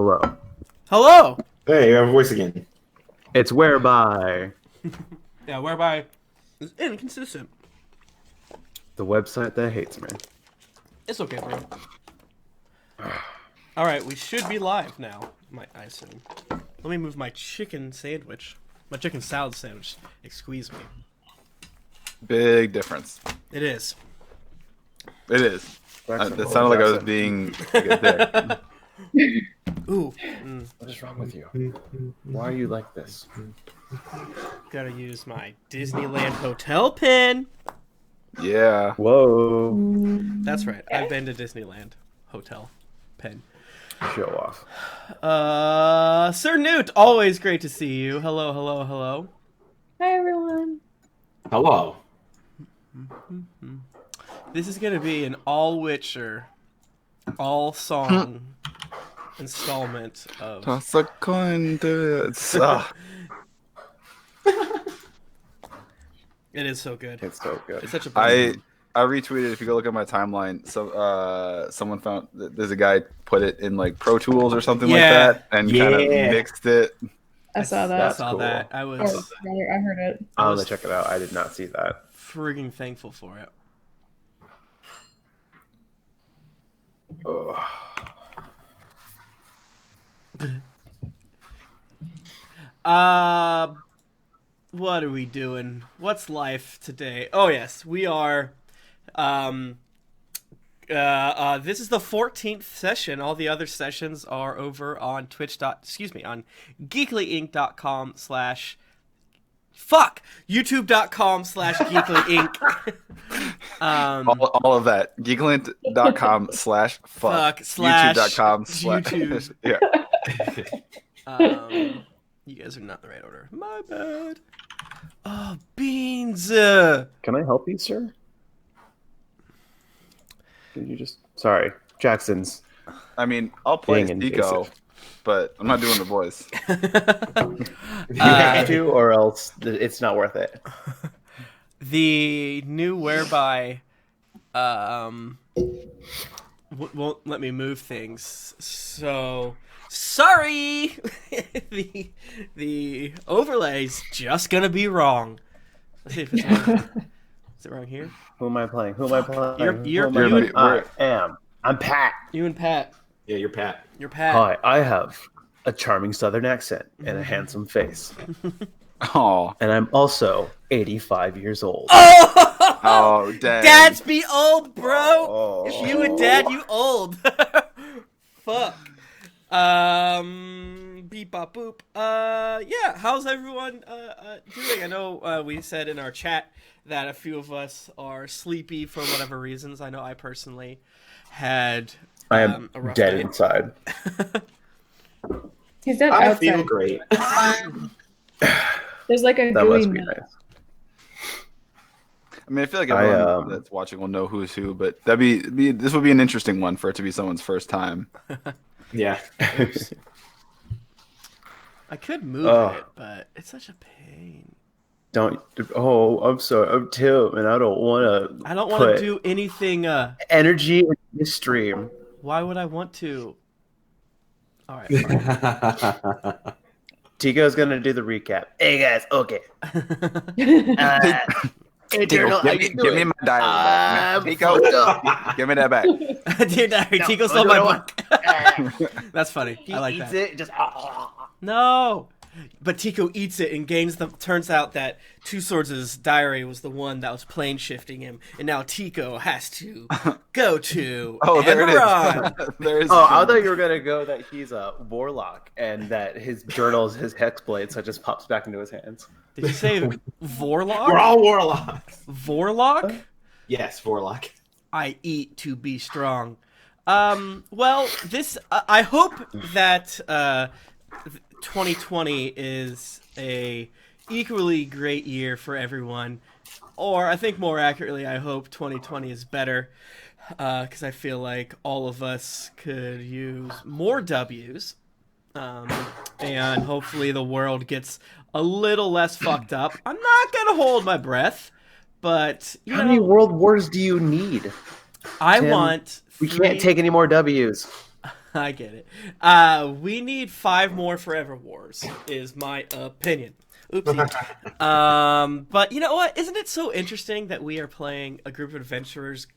Hello. Hello! Hey, you have a voice again. It's whereby Yeah, whereby is inconsistent. the website that hates me. It's okay, bro. Alright, we should be live now, I assume. Let me move my chicken sandwich. My chicken salad sandwich. Excuse me. Big difference. It is. It is. It sounded like I was being like a dick. Ooh. What is wrong with you? Why are you like this? Gotta use my Disneyland hotel pin. Yeah. Whoa. That's right. I've been to Disneyland hotel pin. Show off. Sir Newt, always great to see you. Hello, hello, hello. Hi, everyone. Hello. This is gonna be an all-Witcher, all-song installment of... Toss a coin to it. It is so good. It's so good. It's such a... I retweeted, if you go look at my timeline, so someone found there's a guy put it in like Pro Tools or something like that and kind of mixed it. I saw that. I saw cool. that. I Or was rather, I heard it. I'm gonna check it out. I did not see that. frigging thankful for it. Ugh. What are we doing? What's life today? Oh yes, we are. This is the 14th session. All the other sessions are over on on geeklyinc.com/ youtube.com/geeklyinc. All of that. Geeklint.com/fuck. YouTube.com/ YouTube. Yeah. You guys are not in the right order. My bad. Oh, beans. Can I help you, sir? Did you just... Sorry. Jackson's... I mean, I'll play Being Tico, invasive. but I'm not doing the voice. You have to, or else it's not worth it. The new whereby won't let me move things. So sorry. the overlay's just gonna be wrong. Let's see if it's wrong. Is it wrong here? Who am I playing? Who am I playing? You're Who am I you playing? and- I'm Pat. You and Pat. Yeah, you're Pat. You're Pat. Hi, I have a charming southern accent and a handsome face. Oh, And I'm also 85 years old. oh, dang. Dads be old, bro. Oh. If you a dad, you old. Fuck. Beep bop boop. Yeah. How's everyone doing? I know we said in our chat that a few of us are sleepy for whatever reasons. I know I personally had. I am a rough dead night. inside. He's dead I outside. feel great. There's like a That gooey must be mess. nice. I mean, I feel like everyone that's watching will know who's who, but this would be an interesting one for it to be someone's first time. Yeah. I could move it, but it's such a pain. Don't. Oh, I'm sorry. I'm Tim, and I don't want to. I don't want to do anything. Energy in this stream. Why would I want to? All right. Fine. Tico's gonna do the recap. Hey guys, okay. Hey, Turtle, how you Give me doing? my diary. Tico, give me that back. Dude, Tico stole my book. That's funny. He I like eats that. it. Just. No, but Tico eats it and gains the. Turns out that Two Swords' diary was the one that was plane shifting him, and now Tico has to go to. Oh, there it Eberron. is. There is. Oh, I thought you were gonna go that he's a warlock and that his journal is his hex blade, so it just pops back into his hands. Did you say Vorlock? We're all warlocks. Vorlock? Yes, Vorlock. I eat to be strong. Well, this I hope that 2020 is a equally great year for everyone, or I think more accurately, I hope 2020 is better, because I feel like all of us could use more W's, and hopefully the world gets a little less fucked up. I'm not gonna hold my breath, but you How know, many world wars do you need? I Tim, want. We can't take any more W's. I get it. We need 5 more Forever Wars, is my opinion. Oopsie. But you know what? Isn't it so interesting that we are playing a group of adventurers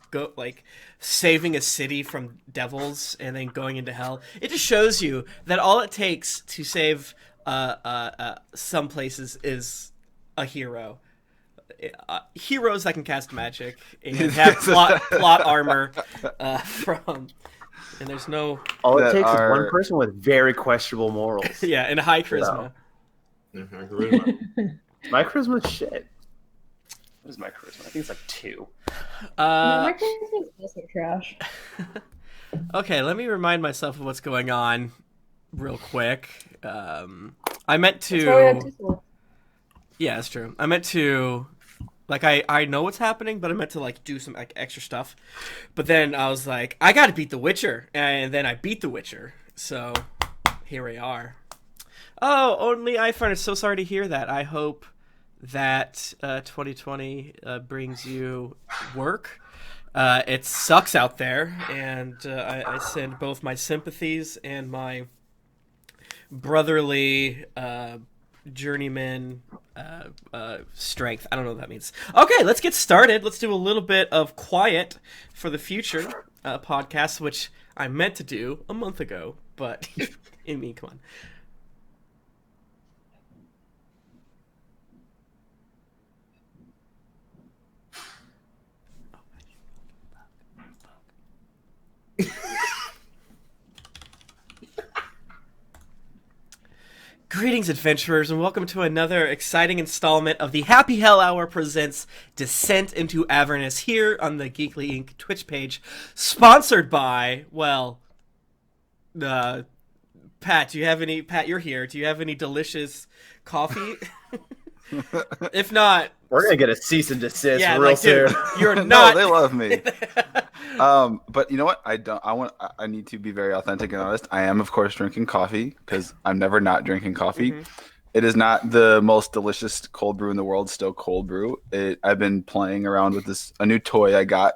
saving a city from devils and then going into hell? It just shows you that all it takes to save some places is a hero. Heroes that can cast magic and have plot armor and there's no... All it takes is one person with very questionable morals. Yeah, and high charisma. My charisma's shit. What is my charisma? I think it's like 2. My charisma is also trash. Okay, let me remind myself of what's going on real quick. I meant to... Yeah, that's true. I meant to... Like, I know what's happening, but I meant to, like, do some extra stuff. But then I was like, I gotta beat The Witcher. And then I beat The Witcher. So, here we are. Oh, only iPhone is so sorry to hear that. I hope that 2020 brings you work. It sucks out there, and I send both my sympathies and my brotherly journeyman strength. I don't know what that means. Okay, let's get started. Let's do a little bit of Quiet for the Future podcast, which I meant to do a month ago, but I mean, come on. Greetings, adventurers, and welcome to another exciting installment of the Happy Hell Hour presents Descent into Avernus here on the Geekly Inc. Twitch page, sponsored by, well, Pat, do you have any... Pat, you're here. Do you have any delicious coffee? If not... We're going to get a cease and desist real like, soon. Dude, you're not... No, they love me. But you know what? I need to be very authentic and honest. I am, of course, drinking coffee because I'm never not drinking coffee. Mm-hmm. It is not the most delicious cold brew in the world, still cold brew. I've been playing around with a new toy I got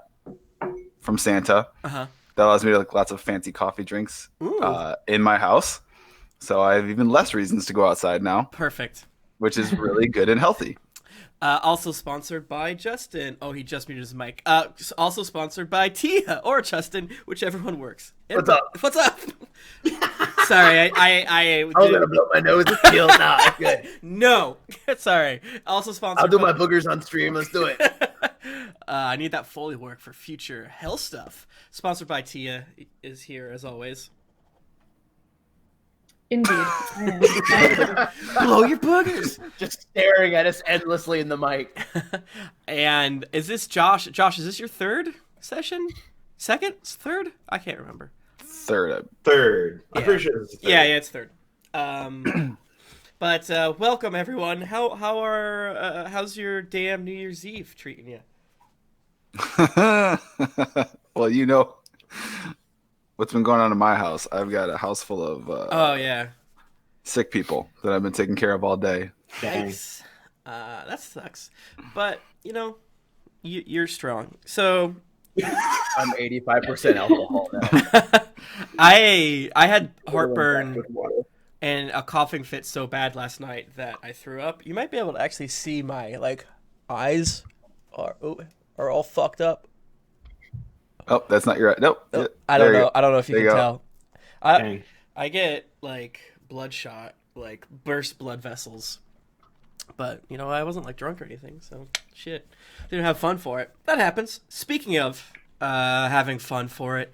from Santa that allows me to like lots of fancy coffee drinks in my house. So I have even less reasons to go outside now. Perfect. Which is really good and healthy. Also sponsored by Justin. Oh, he just muted his mic. Also sponsored by Tia or Justin, whichever one works. What's up? What's up? Sorry, I was gonna blow my nose. It feels not good. No, sorry. Also sponsored. I'll do my boogers on stream. Let's do it. I need that Foley work for future hell stuff. Sponsored by Tia is here as always. Indeed. Blow your boogers. Just staring at us endlessly in the mic. And is this Josh? Josh, is this your third session? Second? Third? I can't remember. Third. Yeah. I'm pretty sure it's third. Yeah, it's third. But welcome everyone. How's your damn New Year's Eve treating you? Well, you know what's been going on in my house. I've got a house full of sick people that I've been taking care of all day. Thanks. That sucks. But, you know, you're strong. So I'm 85% alcohol now. I had heartburn and a coughing fit so bad last night that I threw up. You might be able to actually see my eyes are all fucked up. Oh, that's not your... Nope. I don't know. I don't know if you can tell. Dang. I get bloodshot, burst blood vessels. But, you know, I wasn't drunk or anything, so shit. Didn't have fun for it. That happens. Speaking of having fun for it,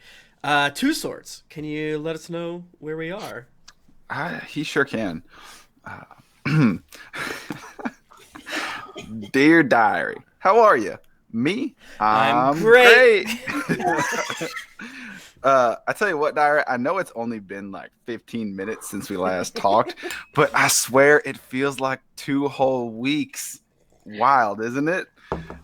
Two Swords, can you let us know where we are? He sure can. Dear Diary, how are you? Me? I'm great. I tell you what, Diary, I know it's only been 15 minutes since we last talked, but I swear it feels like 2 whole weeks. Wild, isn't it?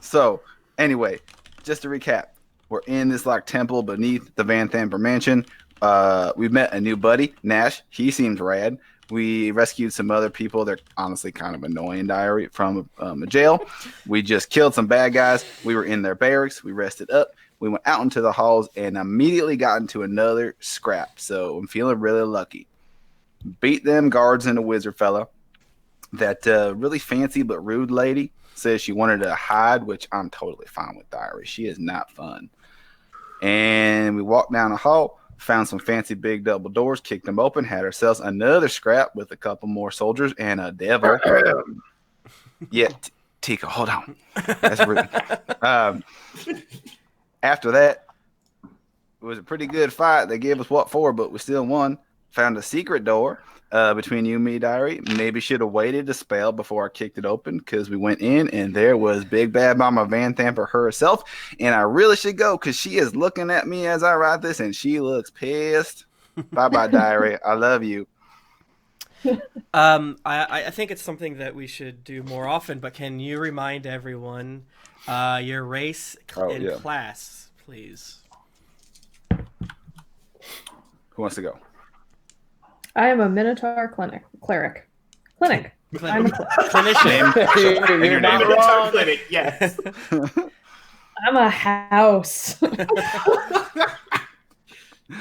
So, anyway, just to recap, we're in this temple beneath the Van Thamper mansion. We've met a new buddy, Gnash. He seems rad. We rescued some other people. They're honestly kind of annoying, Diary, from a jail. We just killed some bad guys. We were in their barracks. We rested up. We went out into the halls and immediately got into another scrap. So I'm feeling really lucky. Beat them guards and a wizard fella. That really fancy but rude lady says she wanted to hide, which I'm totally fine with, Diary. She is not fun. And we walked down the hall, found some fancy big double doors, kicked them open, had ourselves another scrap with a couple more soldiers and a devil. Yeah, Tico, hold on. That's rude. After that, it was a pretty good fight. They gave us what for, but we still won. Found a secret door between you and me, Diary. Maybe should have waited a spell before I kicked it open because we went in and there was Big Bad Mama Van Thamper herself. And I really should go because she is looking at me as I write this and she looks pissed. Bye-bye, Diary. I love you. I think it's something that we should do more often, but can you remind everyone your race and class, please? Who wants to go? I am a Minotaur cleric. Clinic. I'm a clinician. You're not wrong. Clinic, yes. I'm a house.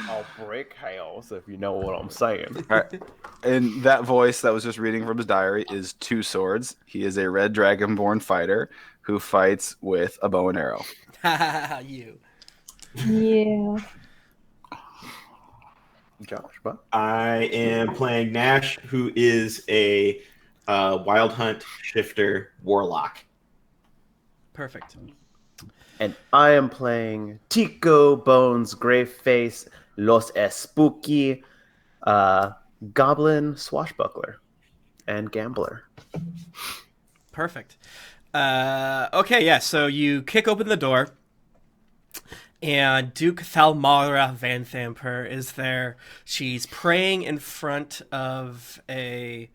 I'll break house if you know what I'm saying. All right. And that voice that was just reading from his diary is Two Swords. He is a red dragonborn fighter who fights with a bow and arrow. You. Yeah. Josh, what? I am playing Gnash, who is a wild hunt shifter warlock. Perfect. And I am playing Tico, Bones, Greyface, Los Espooky, Goblin, Swashbuckler, and Gambler. Perfect. Okay, yeah, so you kick open the door, and Duke Thalmara Van Thamper is there. She's praying in front of a...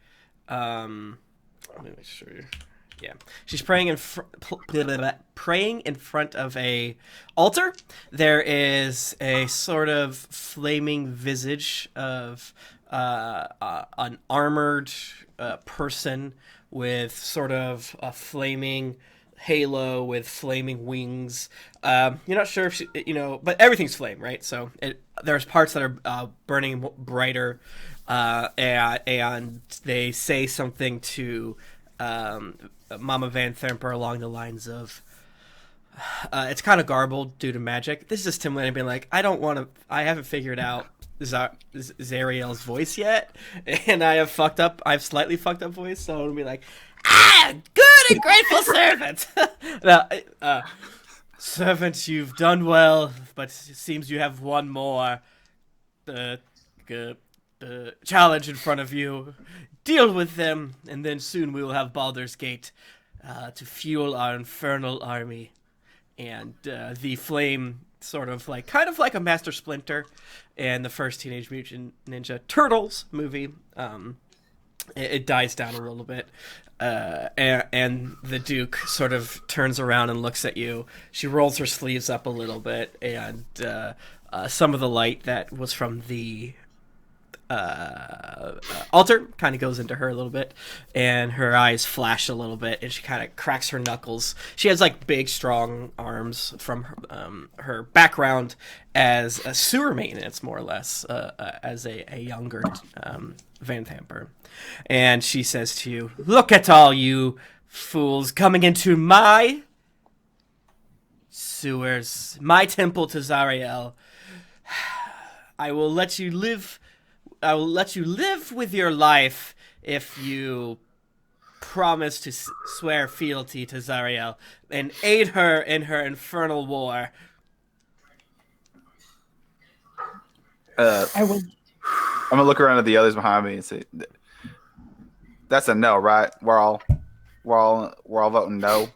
let me make sure... Yeah, she's praying in front of a altar. There is a sort of flaming visage of an armored person with sort of a flaming halo with flaming wings. You're not sure if she, but everything's flame, right? So there's parts that are burning brighter, and they say something to Mama Van Thamper along the lines of, it's kind of garbled due to magic. This is just Tim Lanning being like, I haven't figured out Zariel's voice yet, and I've slightly fucked up voice, so it'll be like, good and grateful servant. Now, servant, you've done well, but it seems you have one more challenge in front of you. Deal with them, and then soon we will have Baldur's Gate to fuel our infernal army. And the flame, kind of like a Master Splinter and the first Teenage Mutant Ninja Turtles movie, it dies down a little bit. And the Duke sort of turns around and looks at you. She rolls her sleeves up a little bit, and some of the light that was from the altar kind of goes into her a little bit, and her eyes flash a little bit, and she kind of cracks her knuckles. She has big strong arms from her background as a sewer maintenance, more or less, as a younger Van Thamper. And she says to you, look at all you fools coming into my sewers, my temple to Zariel. I will let you live with your life if you promise to swear fealty to Zariel and aid her in her infernal war. I will. I'm gonna look around at the others behind me and say, "That's a no, right? We're all voting no."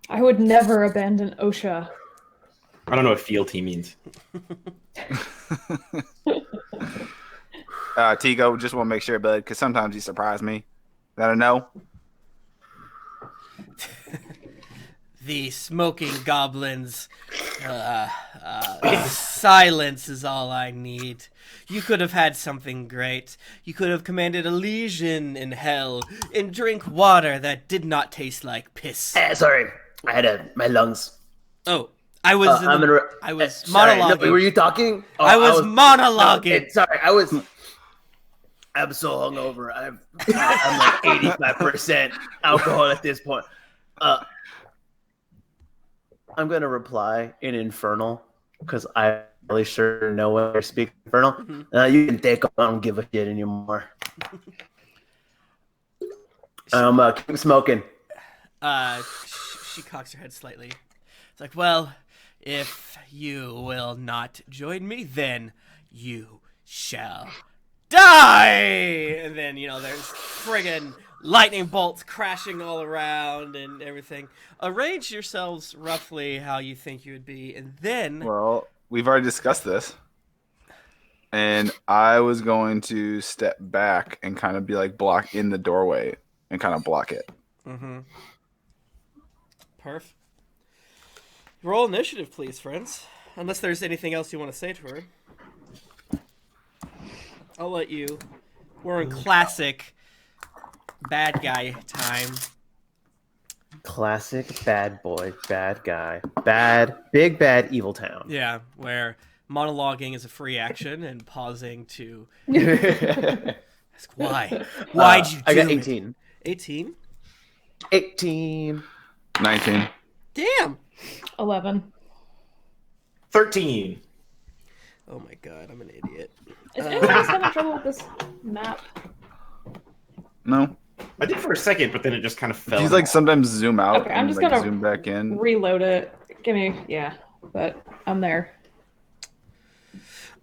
I would never abandon OSHA. I don't know what fealty means. Tico, just want to make sure, bud, because sometimes you surprise me. Is that a no? The smoking goblins. Silence is all I need. You could have had something great. You could have commanded a legion in hell and drink water that did not taste like piss. Sorry, I had my lungs. Oh, I was I was monologuing. No, were you talking? Oh, I was monologuing. No, sorry, I'm so hungover. I'm like 85% alcohol at this point. I'm gonna reply in Infernal because I'm really sure no one speaks Infernal. You can take off. I don't give a shit anymore. Keep smoking. She cocks her head slightly. It's like, well, if you will not join me, then you shall die. And then, there's friggin' lightning bolts crashing all around and everything. Arrange yourselves roughly how you think you would be, and then... Well, we've already discussed this. And I was going to step back and kind of be like block in the doorway and kind of block it. Mm-hmm. Perf. Roll initiative, please, friends. Unless there's anything else you want to say to her. I'll let you. We're in classic bad guy time. Classic bad boy, bad guy, big bad evil town. Yeah, where monologuing is a free action and pausing to ask why. Why'd you do I got it? 18. 18? 18. 19. Damn! 11. 13. Oh my god, I'm an idiot. Is anyone else having trouble with this map? No. I did for a second, but then it just kind of fell. He's like sometimes zoom out Okay, I'm and just like gonna zoom back in. Reload it. Yeah, but I'm there.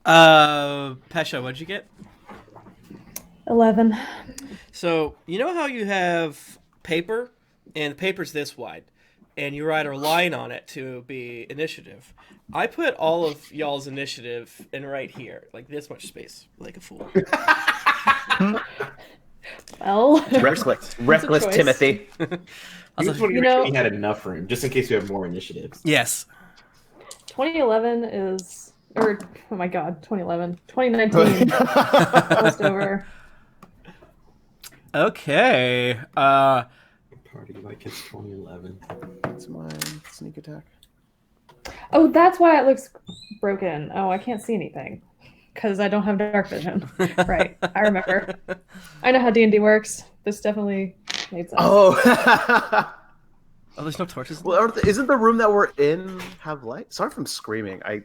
Pesha, what'd you get? 11. So, you know how you have paper, and the paper's this wide, and you write a line on it to be initiative. I put all of y'all's initiative in right here, like this much space, like a fool. Well, Reckless choice. Timothy. I was like, we had enough room, just in case we have more initiatives. Yes. 2011 is, or oh my god, 2011, 2019, almost over. Okay. Party like it's 2011. That's my sneak attack. Oh, that's why it looks broken. Oh, I can't see anything because I don't have dark vision. Right, I remember. I know how D&D works. This definitely made sense. Oh. Oh, there's no torches? Well, isn't the room that we're in have light? Sorry if I'm screaming. I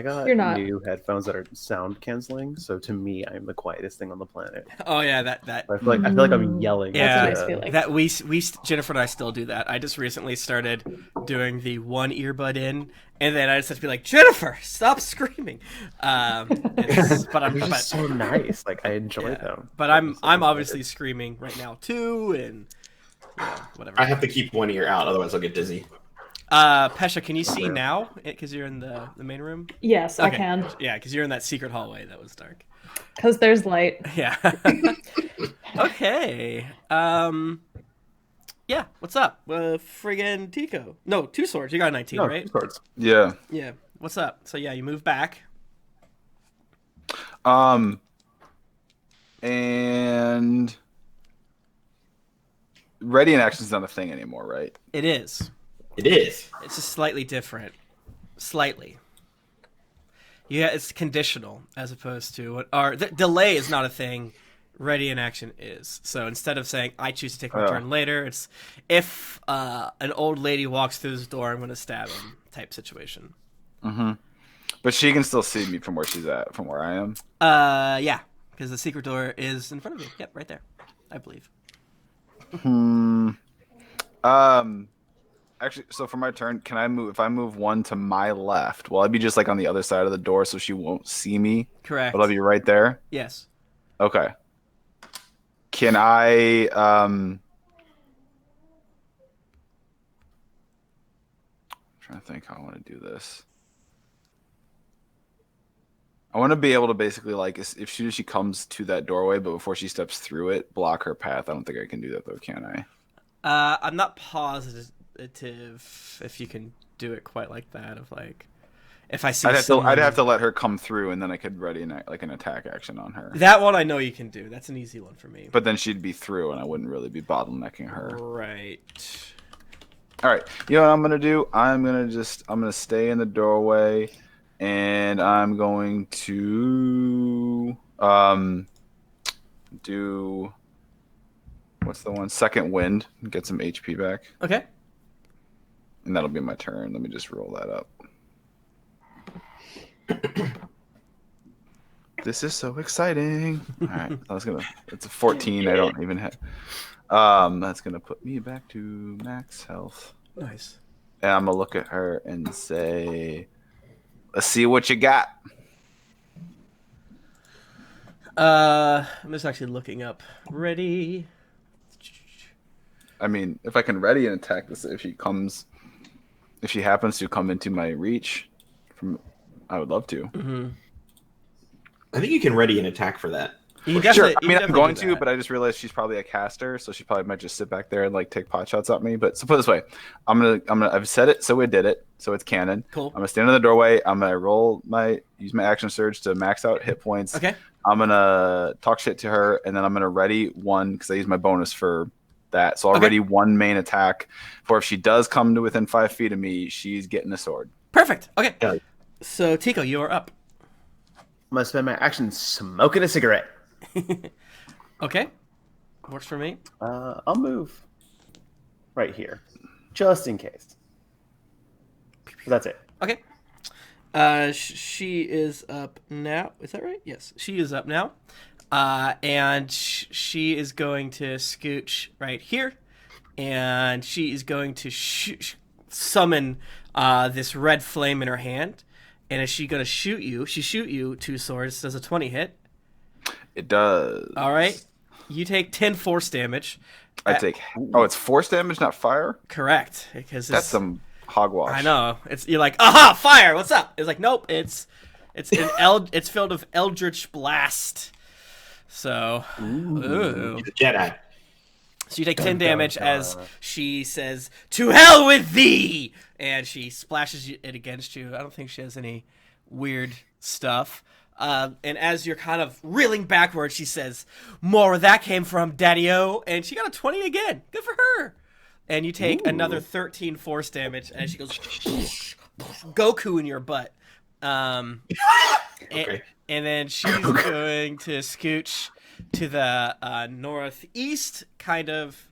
got You're not. new headphones that are sound canceling, so to me, I'm the quietest thing on the planet. Oh yeah, that. I feel like I'm yelling. Yeah, That's a nice feeling. that we Jennifer and I still do that. I just recently started doing the one earbud in, and then I just have to be like, Jennifer, stop screaming. But I'm They're just so nice. Like I enjoy them. But I'm obviously screaming right now too, and whatever. I have to keep one ear out, otherwise I'll get dizzy. Pesha, can you see now? Because you're in the main room. Yes, Okay. I can. Yeah, because you're in that secret hallway that was dark. Because there's light. Yeah. Okay. Yeah. What's up? Friggin' Tico. No, 2 swords. You got a 19, No, right? swords. Yeah. Yeah. What's up? So yeah, you move back. And ready in action is not a thing anymore, right? It is. It is. It's just slightly different. Slightly. Yeah, it's conditional as opposed to what. Or delay is not a thing. Ready in action is. So instead of saying I choose to take my turn later, it's if an old lady walks through this door, I'm going to stab him type situation. Mm-hmm. But she can still see me from where she's at, from where I am. Yeah, because the secret door is in front of you. Yep, right there, I believe. Actually, so for my turn, can I move? If I move one to my left, will I be just like on the other side of the door so she won't see me? Correct. Will I be right there? Yes. Okay. Can I? I'm trying to think how I want to do this. I want to be able to basically, like, if she comes to that doorway, but before she steps through it, block her path. I don't think I can do that, though, can I? I'm not positive if you can do it quite like that. Of like, if I see I'd have to let her come through, and then I could ready an attack action on her. That one I know you can do. That's an easy one for me. But then she'd be through, and I wouldn't really be bottlenecking her. Right. All right. You know what I'm gonna do? I'm gonna stay in the doorway, and I'm going to do what's the one? Second wind. Get some HP back, Okay. and that'll be my turn. Let me just roll that up. This is so exciting. All right. It's a 14. I don't even have. That's gonna put me back to max health. Nice. And I'm gonna look at her and say, "Let's see what you got." I'm just actually looking up. Ready. I mean, if I can ready an attack, if she happens to come into my reach, I would love to. Mm-hmm. I think you can ready an attack for that. Sure. I mean, I'm going to, but I just realized she's probably a caster, so she probably might just sit back there and like take pot shots at me. But so put it this way, I've said it, so we did it, so it's canon. Cool. I'm gonna stand in the doorway. I'm gonna use my action surge to max out hit points. Okay. I'm gonna talk shit to her, and then I'm gonna ready one because I use my bonus for that. So I'll ready one main attack for if she does come to within 5 feet of me, she's getting a sword. Perfect. Okay. Yeah. So Tico, you are up. I'm gonna spend my action smoking a cigarette. Okay. Works for me. I'll move right here, just in case. That's it. Okay. She is up now. Is that right? Yes. She is up now. And she is going to scooch right here. And she is going to summon this red flame in her hand. And is she going to shoot you? She shoot you 2 swords. Does a 20 hit? It does. All right. You take 10 force damage. It's force damage, not fire? Correct. Because that's some hogwash. I know. You're like, aha, fire. What's up? It's like, nope. It's filled with Eldritch Blast. So, ooh. He's a Jedi. So you take 10 damage as she says, "To hell with thee!" And she splashes it against you. I don't think she has any weird stuff. And as you're kind of reeling backwards, she says, "More where that came from, Daddy-O." And she got a 20 again. Good for her. And you take another 13 force damage as she goes, Goku in your butt. Okay. And then she's going to scooch to the northeast, kind of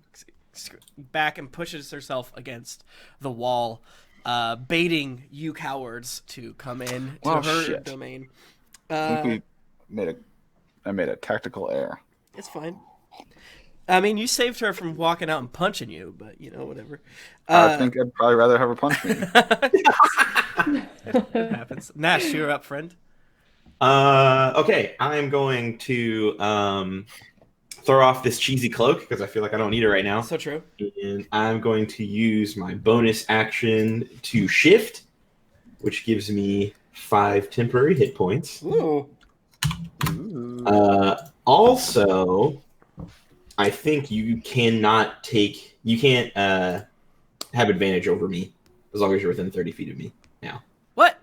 back, and pushes herself against the wall, baiting you cowards to come in to her domain. I think I made a tactical error. It's fine. I mean, you saved her from walking out and punching you, but, whatever. I think I'd probably rather have her punch me. It happens. Gnash, you're up, friend. Okay, I'm going to throw off this cheesy cloak because I feel like I don't need it right now. So true. And I'm going to use my bonus action to shift, which gives me 5 temporary hit points. Ooh. Also, I think you can't have advantage over me as long as you're within 30 feet of me now. What?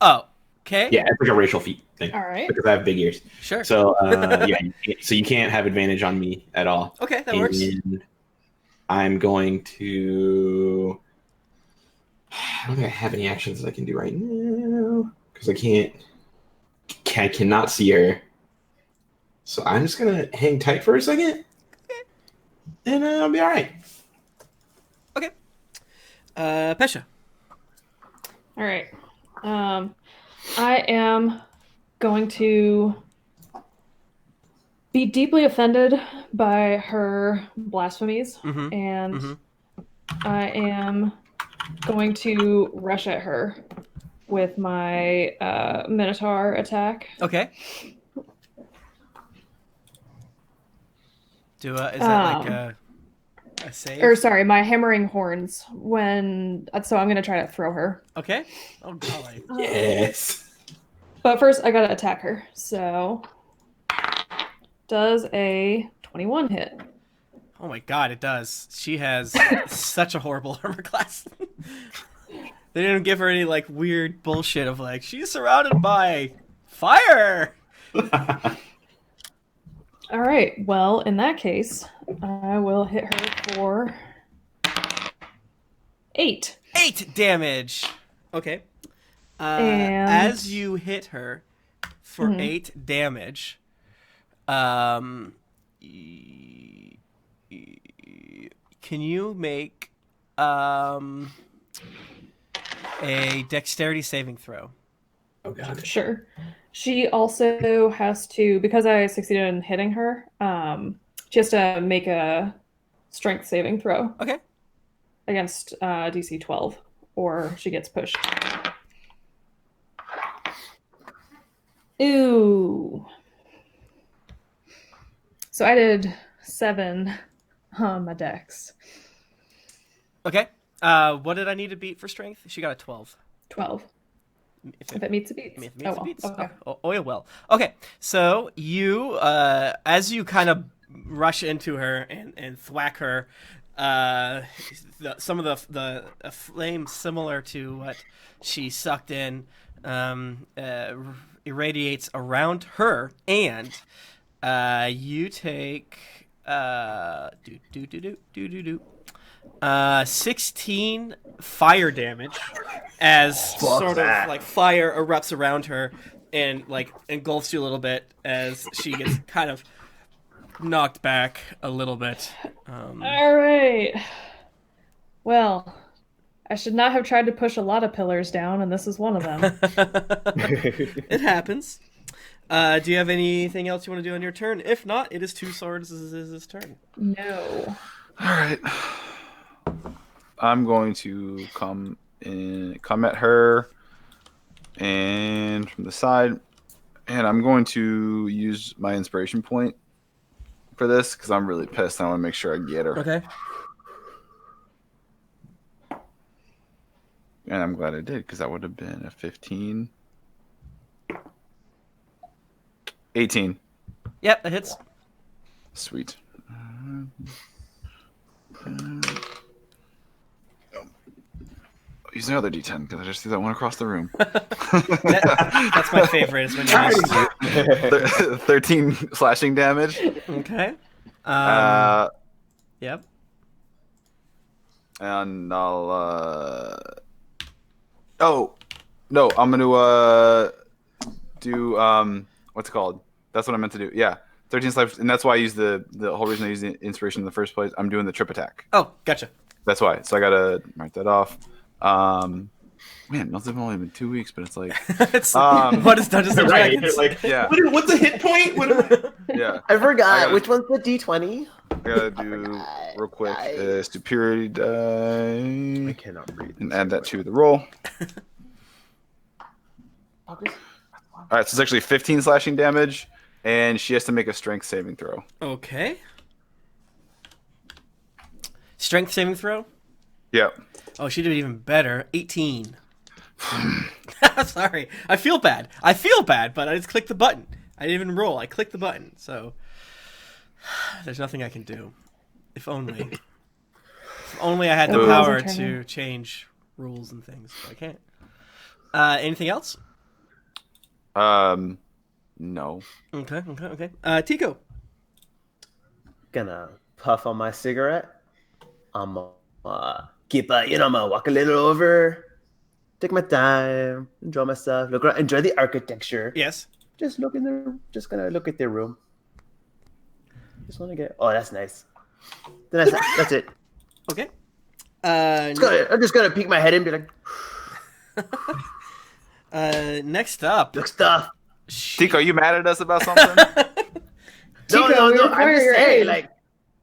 Oh, okay. Yeah, it's like a racial feat thing. All right. Because I have big ears. Sure. So, you can't have advantage on me at all. Okay, that works. And I'm going to... I don't think I have any actions I can do right now because I cannot see her. So I'm just gonna hang tight for a second, and I'll be all right. Okay. Pesha. All right. I am going to be deeply offended by her blasphemies, and I am going to rush at her with my Minotaur attack. Okay. Is that like a save? Or sorry, my hammering horns. So I'm going to try to throw her. Okay. Oh golly. Yes. But first, I got to attack her. So does a 21 hit? Oh my god, it does. She has such a horrible armor class. They didn't give her any like weird bullshit of like she's surrounded by fire. All right. Well, in that case, I will hit her for 8. 8 damage. Okay. And- As you hit her for Mhm. 8 damage, can you make a dexterity saving throw? Oh god. Sure. She also has to, because I succeeded in hitting her, she has to make a strength saving throw Okay. against DC 12, or she gets pushed. Ooh. So I did 7 on my dex. Okay. What did I need to beat for strength? She got a 12. 12. If If it meets, it beats. If it meets, Oh, it well. beats. Okay. Oh, yeah, well. Okay, so you, as you kind of rush into her and thwack her, some of the flame similar to what she sucked in irradiates around her, and you take 16 fire damage as sort of like fire erupts around her and like engulfs you a little bit as she gets kind of knocked back a little bit. All right. Well, I should not have tried to push a lot of pillars down, and this is one of them. It happens. Do you have anything else you want to do on your turn? If not, it is Two Swords' turn. No. All right. I'm going to come at her, and from the side, and I'm going to use my inspiration point for this because I'm really pissed. I want to make sure I get her. Okay. And I'm glad I did because that would have been a 15. 18. Yep, that hits. Sweet. Use another D10 because I just threw that one across the room. That's my favorite. Is when you 13 slashing damage. Okay. Yep. And I'll oh no, I'm gonna do what's it called? That's what I meant to do. Yeah. 13 slash, and that's why I used the whole reason I used the inspiration in the first place. I'm doing the trip attack. Oh, gotcha. That's why. So I gotta mark that off. Man, must have only been 2 weeks, but it's like It's, what is Dungeons and Right. Dragons? Like, yeah, what's the hit point? yeah. I forgot. I gotta- Which one's the D20? I gotta do real quick superiority die I cannot read. and add that to the roll. All right, so it's actually 15 slashing damage, and she has to make a strength saving throw. Okay. Strength saving throw? Yep. Oh, she did even better. 18. Sorry. I feel bad, but I just clicked the button. I didn't even roll. I clicked the button. So there's nothing I can do. If only. If only I had the Ooh. power Turn to change rules and things. But I can't. Anything else? No. Okay. Tico. Gonna puff on my cigarette. I'm keep I'm gonna walk a little over, take my time, enjoy myself, look around, enjoy the architecture. Yes. Just gonna look at their room. Just want to get. Oh, that's nice. That's it. Okay. I'm just gonna peek my head in and be like, Next up. look stuff. Tico, are you mad at us about something? No, Tico, we I'm require just your saying, aid. like,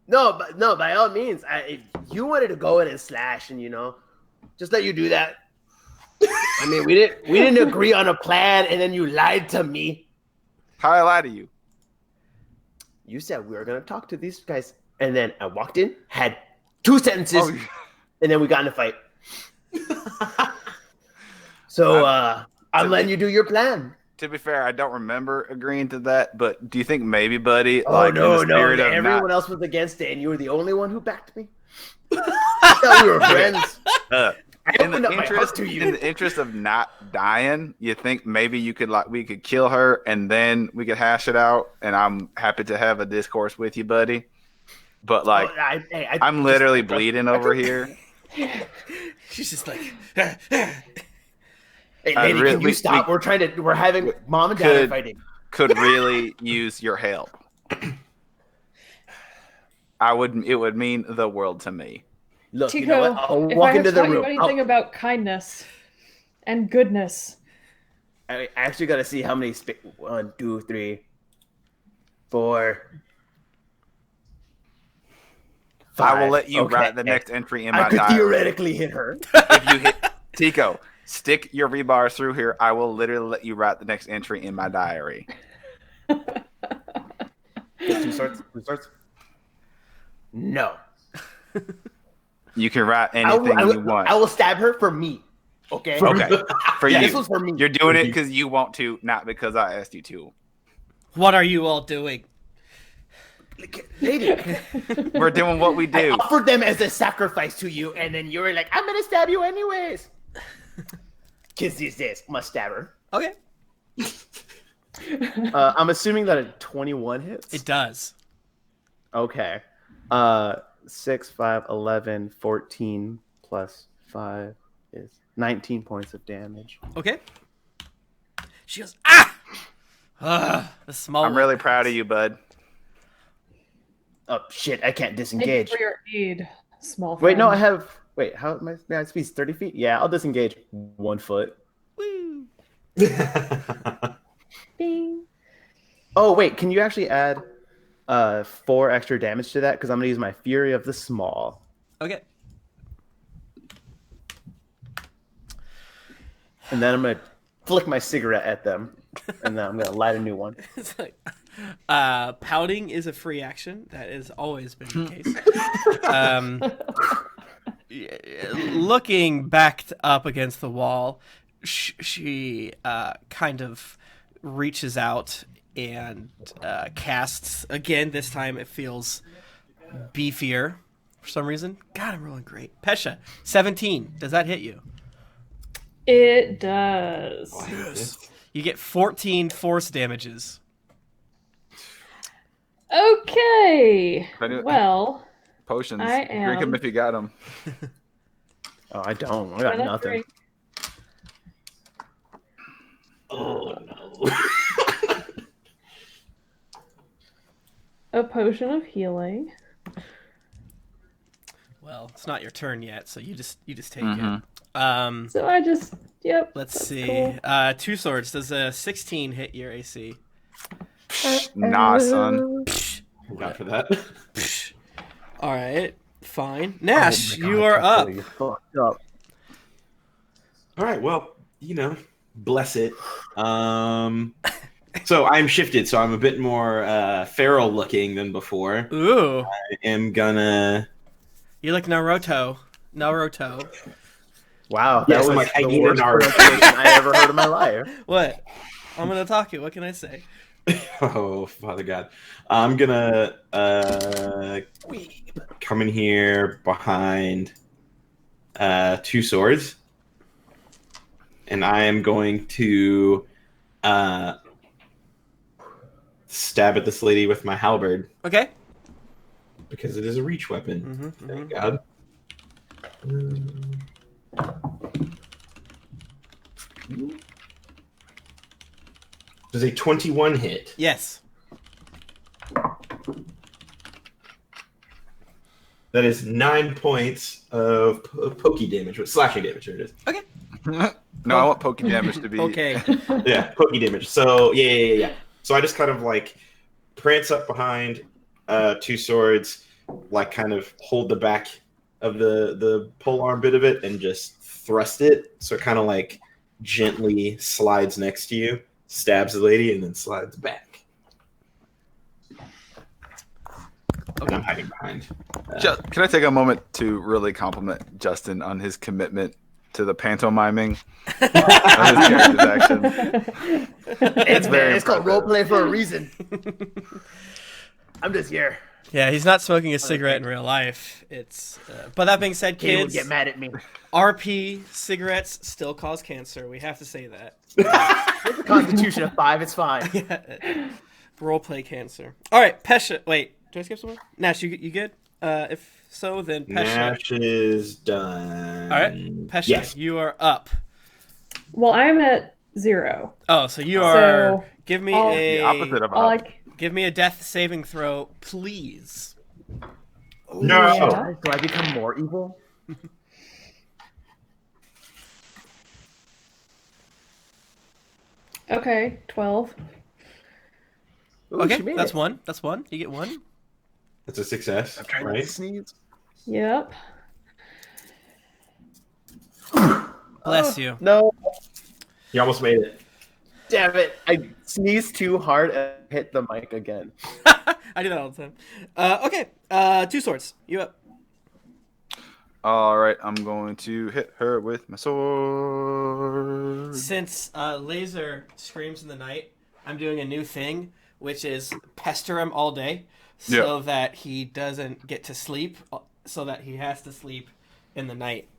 no, by all means, if you wanted to go in and slash, and just let you do that. I mean, we didn't agree on a plan, and then you lied to me. How I lie to you? You said we were gonna talk to these guys, and then I walked in, had 2 sentences, Oh, and then we got in a fight. So I'm letting you do your plan. to be fair, I don't remember agreeing to that, but do you think maybe, buddy? Oh like, in no, the spirit of everyone not- else was against it, and you were the only one who backed me. I thought we were friends. I in opened up my heart interest to you. in the interest of not dying, you think maybe we could kill her and then we could hash it out, and I'm happy to have a discourse with you, buddy. But like, Oh, I'm literally bleeding over here. She's just like. Hey, lady, can you stop? We're having mom and dad are fighting. Could really use your help. It would mean the world to me. Look, Tico, you know what? I'll if walk I have into the taught you room. anything about kindness and goodness, I actually got to see how many. 1, 2, 3, 4, 5. I will let you write the next entry in my I could diary. theoretically hit her. If you hit Tico, stick your rebars through here. I will literally let you write the next entry in my diary. 2 swords. 2 swords. No. You can write anything you want. I will stab her for me. Okay. Okay. For Yeah, you. this was for me. You're doing it because you want to, not because I asked you to. What are you all doing? Lady, We're doing what we I do. offered them as a sacrifice to you, and then you were like, "I'm gonna stab you anyways." Kids these days must stab her. Okay. I'm assuming that a 21 hits. It does. Okay. 6, 5, 11, 14 plus 5 is 19 points of damage. Okay. She goes, ah! The small I'm really proud of you, bud. Oh shit! I can't thank you disengage. for your aid, small friend. Wait, no, I have. Wait, how my speed's 30 feet? Yeah, I'll disengage 1 foot. Woo. Bing. Oh wait, can you actually add 4 extra damage to that? Because I'm gonna use my Fury of the Small. Okay. And then I'm gonna flick my cigarette at them, and then I'm gonna light a new one. It's like, pouting is a free action. That has always been the case. Looking backed up against the wall, she kind of reaches out and casts again. This time it feels beefier for some reason. God, I'm rolling great. Pesha, 17. Does that hit you? It does. Yes. You get 14 force damages. Okay. Well, Potions. I Drink them am- if you got them. Oh, I don't. I got gonna nothing. drink Oh no. a potion of healing. Well, it's not your turn yet, so you just take Mhm. it. So I just, yep. Let's that's see. cool. 2 swords. Does a 16 hit your AC? Nah, son. Not for that. All right, fine. Nash, you are up. You fucked up. All right. Well, bless it. So I'm shifted, so I'm a bit more feral looking than before. Ooh, I am gonna. you like Naruto. Wow, that Yes, was I'm like, I the need worst an art. pronunciation I ever heard in my life. What? I'm gonna talk it. What can I say? Oh, Father God. I'm gonna come in here behind 2 swords. And I am going to stab at this lady with my halberd Okay. because it is a reach weapon. Thank God. Does a 21 hit? Yes. That is 9 points of pokey damage, with slashing damage. Here it is. Okay. No, I want pokey damage to be. Okay. Yeah, pokey damage. So yeah. So I just kind of like prance up behind 2 swords, like kind of hold the back of the pole arm bit of it, and just thrust it. So it kind of like gently slides next to you, stabs the lady, and then slides back. And I'm hiding behind. Can I take a moment to really compliment Justin on his commitment to the pantomiming of his character's actions? It's called impressive. roleplay for a reason. I'm just here. Yeah, he's not smoking a cigarette in real life. It's. But that being said, Katie would kids, get mad at me. RP cigarettes still cause cancer. We have to say that. It's a constitution of 5. It's fine. Roleplay cancer. All right, Pesha. Wait, did I skip someone? Nash, you good? If So then Pesha. Gnash is done. All right, Pesha, Yes. you are up. Well, I'm at 0. Oh, so you are. So Give me I'll- The opposite of All up. give me a death saving throw, please. No. Yeah. Do I become more evil? Okay, 12. Ooh, Okay, she made that's it. one. That's one. You get one. That's a success, I'm trying not to right? sneeze. Yep. Bless you. No, You almost made it. damn it! I sneezed too hard and hit the mic again. I do that all the time. Okay. 2 swords. You up? All right, I'm going to hit her with my sword. Since Laser screams in the night, I'm doing a new thing, which is pester him all day, so that he doesn't get to sleep, so that he has to sleep in the night.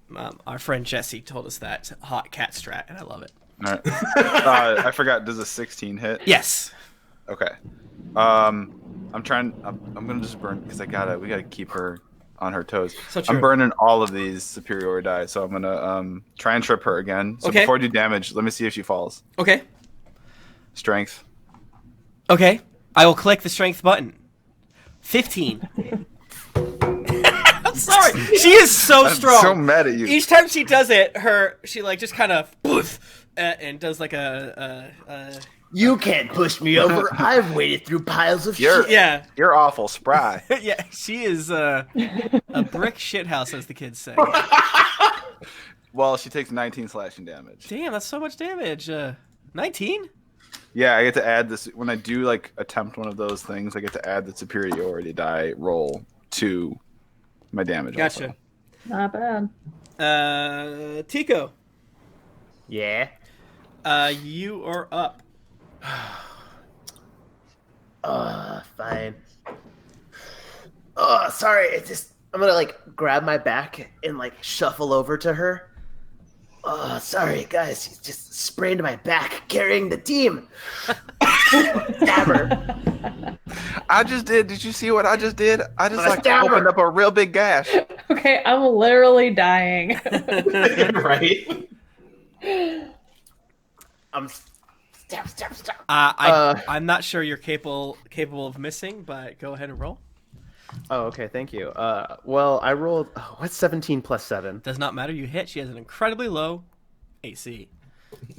Our friend Jesse told us that hot cat strat, and I love it. All right. I forgot. Does a 16 hit? Yes. Okay. I'm gonna just burn because we gotta keep her on her toes. So true. I'm burning all of these superiority die, so I'm gonna try and trip her again. So Okay. before I do damage, let me see if she falls. Okay. Strength. Okay. I will click the strength button. 15. I'm sorry. She is so I'm strong. so mad at you. Each time she does it, she like just kind of poof, and does like a You can't push me over. I've waded through piles of You're- shit. yeah. You're awful spry. Yeah, she is a brick shithouse, as the kids say. Well, she takes 19 slashing damage. Damn, that's so much damage. 19? Yeah, I get to add this when I do like attempt one of those things. I get to add the superiority die roll to my damage. Gotcha. Also. Not bad. Tico, Yeah. you are up. Fine. Oh, sorry. I'm gonna like grab my back and like shuffle over to her. Oh, sorry, guys. He just sprained my back carrying the team. Stab her. I just did. Did you see what I just did? I just like stab her. opened up a real big gash. Okay, I'm literally dying. Right? I'm stab. I'm not sure you're capable of missing, but go ahead and roll. Oh, okay. Thank you. Well, I rolled. Oh, what's 17 plus 7? Does not matter. You hit. She has an incredibly low AC.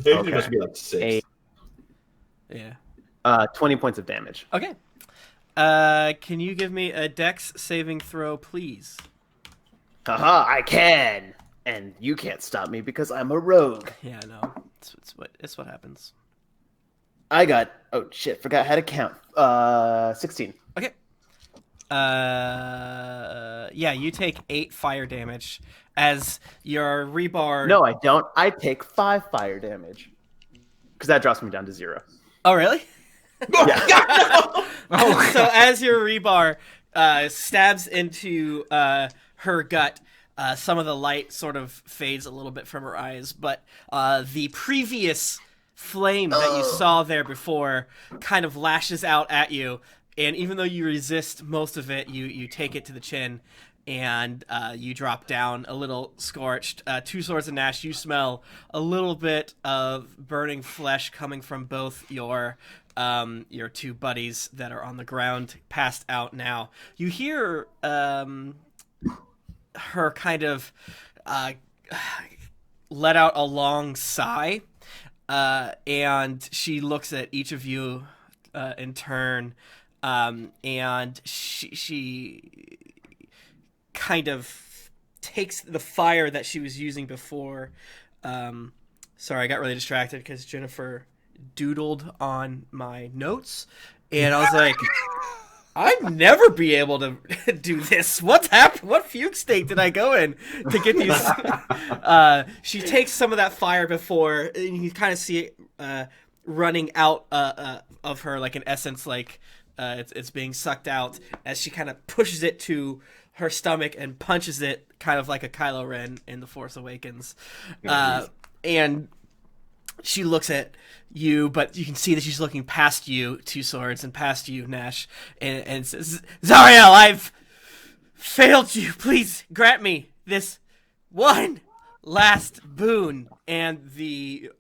It must be like 6. 8. Yeah. 20 points of damage. Okay. Can you give me a Dex saving throw, please? Haha, I can. And you can't stop me because I'm a rogue. Yeah, no. It's what happens. I got. Oh shit! Forgot how to count. 16. Okay. Yeah, you take 8 fire damage as your rebar. No, I don't. I take 5 fire damage because that drops me down to 0. Oh, really? So as your rebar stabs into her gut, some of the light sort of fades a little bit from her eyes, but the previous flame that you saw there before kind of lashes out at you. And even though you resist most of it, you take it to the chin, and you drop down a little scorched. 2 swords of Gnash, you smell a little bit of burning flesh coming from both your 2 buddies that are on the ground, passed out now. You hear her kind of let out a long sigh, and she looks at each of you in turn. And she kind of takes the fire that she was using before. Sorry, I got really distracted because Jennifer doodled on my notes, and I was like, I'd never be able to do this. What's happened? What fugue state did I go in to get these? She takes some of that fire before, and you kind of see it running out of her, like an essence, like it's being sucked out as she kind of pushes it to her stomach and punches it, kind of like a Kylo Ren in The Force Awakens. And she looks at you, but you can see that she's looking past you, 2 swords, and past you, Gnash, and says, Zariel, I've failed you. Please grant me this one last boon. And the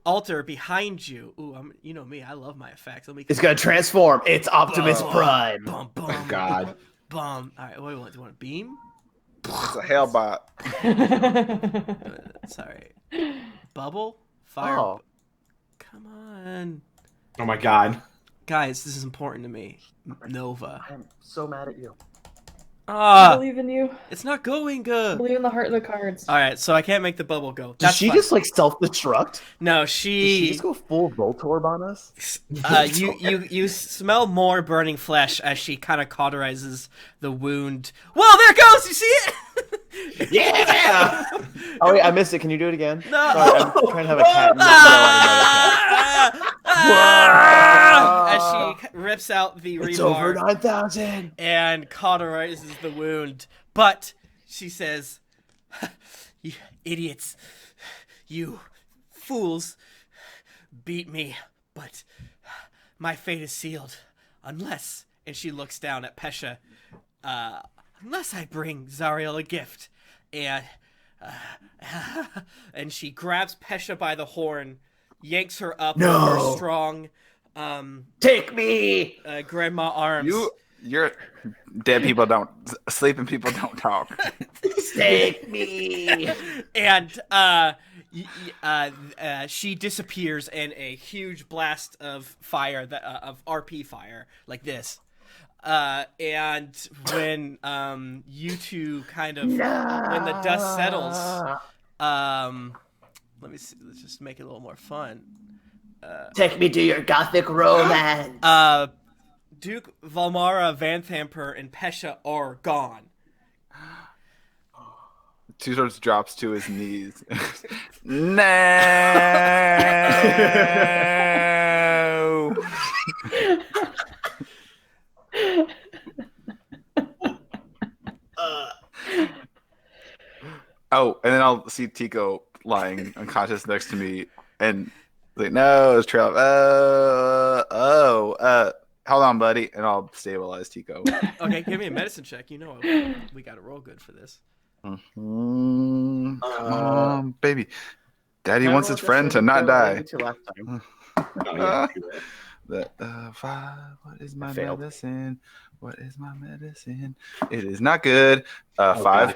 altar behind you. Ooh, you know me. I love my effects. It's gonna transform. It's Optimus Boom. Prime. Bum, Oh bum, my God. bum. All right, what do you want? Do you want a beam? It's a Hellbot. Sorry. Bubble? Fire? Oh. Come on. Oh my God. Guys, this is important to me. Nova. I'm so mad at you. I Ah, believe in you. it's not going I good. believe in the heart of the cards. All right, so I can't make the bubble go. Did That's she fine. just like self-destruct? No, Did she just go full Voltorb on us? you smell more burning flesh as she kind of cauterizes the wound. Whoa, there it goes! You see it? Yeah. Oh wait, I missed it. Can you do it again? No. Sorry, I'm trying to have a cat. And not yell at As she rips out the another cat. It's rebar over 9,000. and cauterizes the wound, but she says, "You idiots, you fools, beat me, but my fate is sealed unless." And she looks down at Pesha. Unless I bring Zariel a gift, and and she grabs Pesha by the horn, yanks her up with her strong, Take me. grandma arms. You're dead people don't sleeping people don't talk. Take me. And she disappears in a huge blast of fire, of RP fire, like this. And when you two kind of when the dust settles, let me see. Let's just make it a little more fun. Take me to your gothic romance. Duke Valmara, Vanthamper, and Pesha are gone. Two Swords drops to his knees. No. Oh, and then I'll see Tico lying unconscious next to me, and like, no, it's trail. Hold on, buddy, and I'll stabilize Tico. Okay, give me a medicine check. You know we got to roll good for this. Come on, baby. Daddy wants his friend to not die. What is my medicine? What is my medicine? It is not good. 5.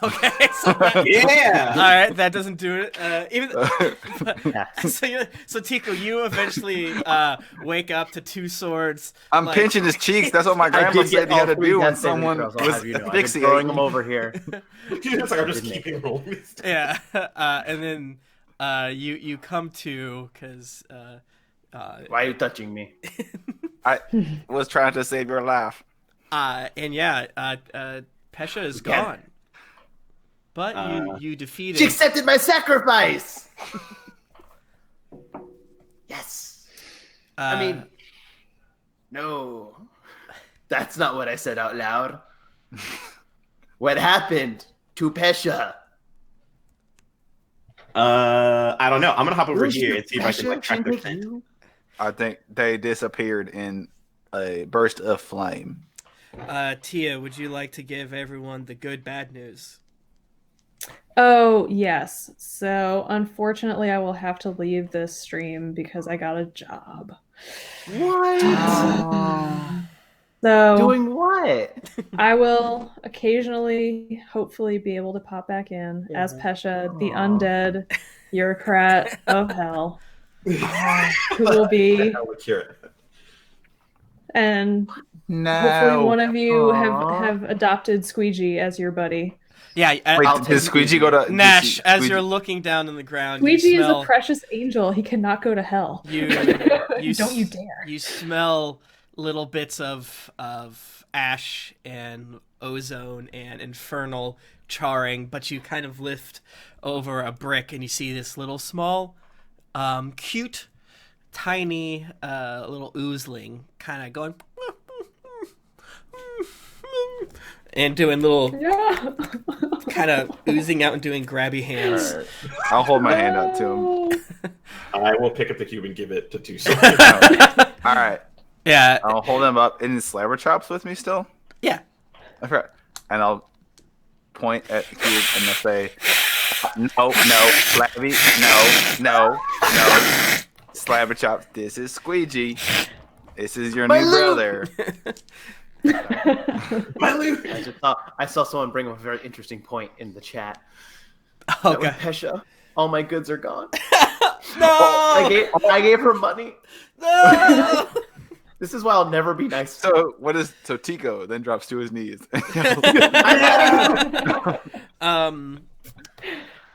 Okay, so Yeah. all right, that doesn't do it. So Tico, you eventually wake up to Two Swords. I'm pinching his cheeks. That's what my grandma said you had to do when someone was throwing them over here. It's like I'm just keeping rolling. Yeah, and then you come to because. Why are you touching me? I was trying to save your life. And yeah, Pesha is gone. But you defeated. She accepted my sacrifice. Yes. I mean, no. That's not what I said out loud. What happened to Pesha? I don't know. I'm gonna hop over Where's here your and see if I can like track their scent. I think they disappeared in a burst of flame. Tia, would you like to give everyone the good bad news? Oh, yes. So, unfortunately, I will have to leave this stream because I got a job. What? So, Doing what? I will occasionally, hopefully, be able to pop back in as Pesha, the undead bureaucrat of hell, who will be, I would hear it. and No. hopefully one of you Aw. have adopted Squeegee as your buddy. Yeah, Wait, did Squeegee go to Nash, as Squeegee- you're looking down on the ground, Squeegee you is smell, a precious angel. He cannot go to hell. Don't you dare. You smell little bits of ash and ozone and infernal charring, but you kind of lift over a brick and you see this little small, cute, tiny little oozling kind of going and doing little Yeah. kind of oozing out and doing grabby hands. Alright. I'll hold my hand out to him. I will pick up the cube and give it to Two Swords. All right. Yeah. I'll hold him up. In his slabber chops with me still? Yeah. I forgot. And I'll point at the cube and they'll say, no, Flabby, no. Slabberchop, this is Squeegee. This is your My new loot! brother. My loot. I saw someone bring up a very interesting point in the chat. Oh, That with God. Pesha, all my goods are gone. No! I gave her money. No! This is why I'll never be nice. So Tico then drops to his knees.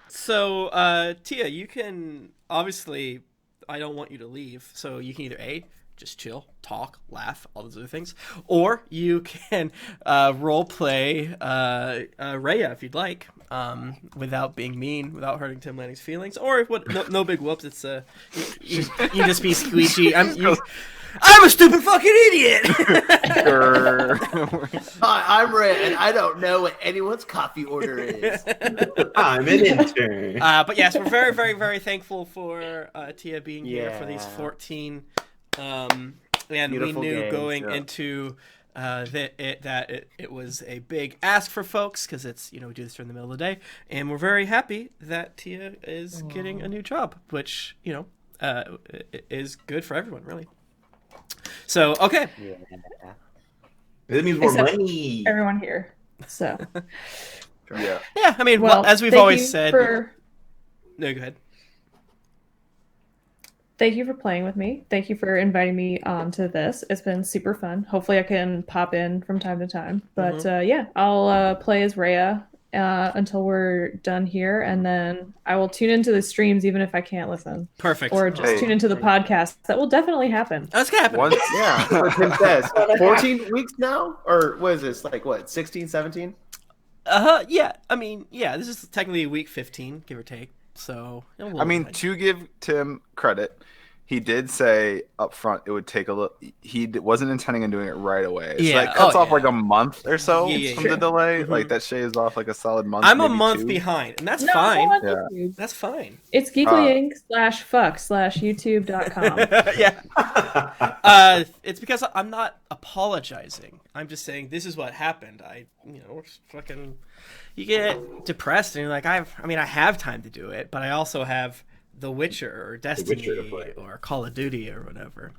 So, Tia, you can obviously. I don't want you to leave, so you can either just chill, talk, laugh, all those other things, or you can role play Rhea if you'd like, without being mean, without hurting Tim Lanning's feelings, or if no big whoops. It's you just be squeegee. I'm a stupid fucking idiot. Hi, I'm Ray, and I don't know what anyone's coffee order is. I'm an intern. But yes, we're very, very, very thankful for Tia being here for these Yeah. 14. And Beautiful we knew games, going yeah. into that it was a big ask for folks because it's we do this during the middle of the day, and we're very happy that Tia is getting a new job, which is good for everyone, really. So okay. That means more Except money. Everyone here. So, Yeah. Yeah, I mean, well, as we've thank always you said. for- No, go ahead. Thank you for playing with me. Thank you for inviting me on to this. It's been super fun. Hopefully, I can pop in from time to time. But yeah, I'll play as Rhea until we're done here, and then I will tune into the streams even if I can't listen, Perfect. or just Hey. tune into the podcast. That will definitely happen. That's gonna happen. Once, Yeah, what Tim says. 14 weeks now? Or what is this? Like what, 16, 17? Yeah. I mean, yeah. This is technically week 15, give or take. So. I mean, to give Tim credit, he did say up front it would take a little. He wasn't intending on doing it right away. So Yeah. that cuts Oh, off yeah. like a month or so Yeah, from Sure. the delay. Mhm. Like that shaves off like a solid month. I'm a maybe month 2. behind, and that's No, fine. on Yeah. YouTube. That's fine. It's geeklyinc.fuck/youtube.com. Yeah. It's because I'm not apologizing. I'm just saying this is what happened. Just fucking. You get depressed and you're like, I have time to do it, but I also have The Witcher or Destiny Witcher to play. or Call of Duty or whatever.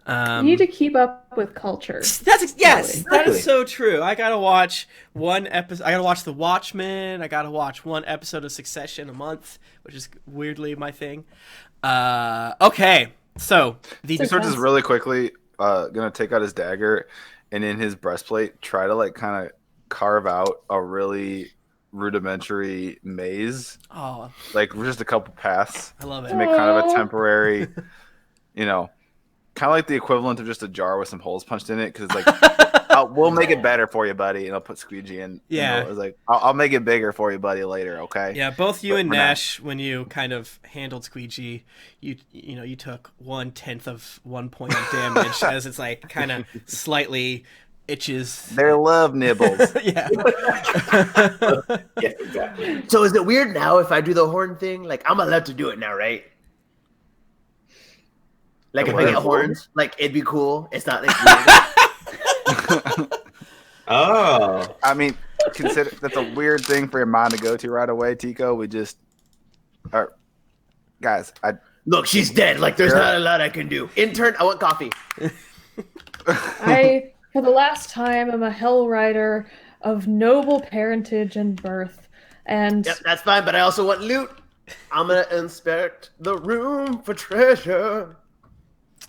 You need to keep up with culture. Yes, Exactly. that is so true. I gotta watch one episode. I gotta watch The Watchmen. I gotta watch one episode of Succession a month, which is weirdly my thing. Okay, so the He starts just really quickly. Gonna take out his dagger, and in his breastplate, try to like kind of carve out a really rudimentary maze, oh, like just a couple paths I love to it. make kind of a temporary, kind of like the equivalent of just a jar with some holes punched in it. Because it's like, we'll make it better for you, buddy, and I'll put squeegee in. Yeah. It's like I'll make it bigger for you, buddy, later. Okay. Yeah, both you But and for now- Gnash, when you kind of handled Squeegee, you took 1/10 of 1 point of damage as it's like kind of slightly itches. Their love nibbles. Yeah. Yes, exactly. So is it weird now if I do the horn thing? Like, I'm allowed to do it now, right? Like, if I get horns, like, it'd be cool. It's not like weird. Oh. I mean, consider that's a weird thing for your mind to go to right away, Tico. Guys, Look, she's dead. Like, there's not a lot I can do. Intern, I want coffee. For the last time, I'm a hell rider of noble parentage and birth. And Yep, that's fine, but I also want loot. I'm gonna inspect the room for treasure.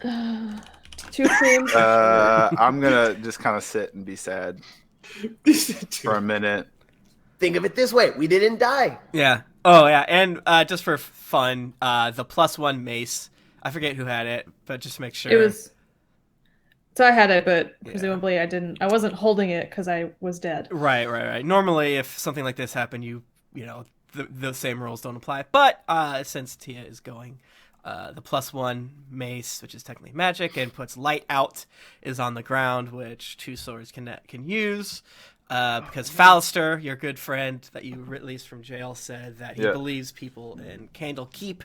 two streams. I'm gonna just kind of sit and be sad for a minute. Think of it this way: we didn't die. Yeah. Oh, yeah. And just for fun, the +1 mace. I forget who had it, but just to make sure. It was. So I had it, but presumably I didn't. I wasn't holding it because I was dead. Right. Normally, if something like this happened, the same rules don't apply. But since Tia is going, the +1 mace, which is technically magic and puts light out, is on the ground, which 2 swords can use. Because Fallister, your good friend that you released from jail, said that he believes people in Candlekeep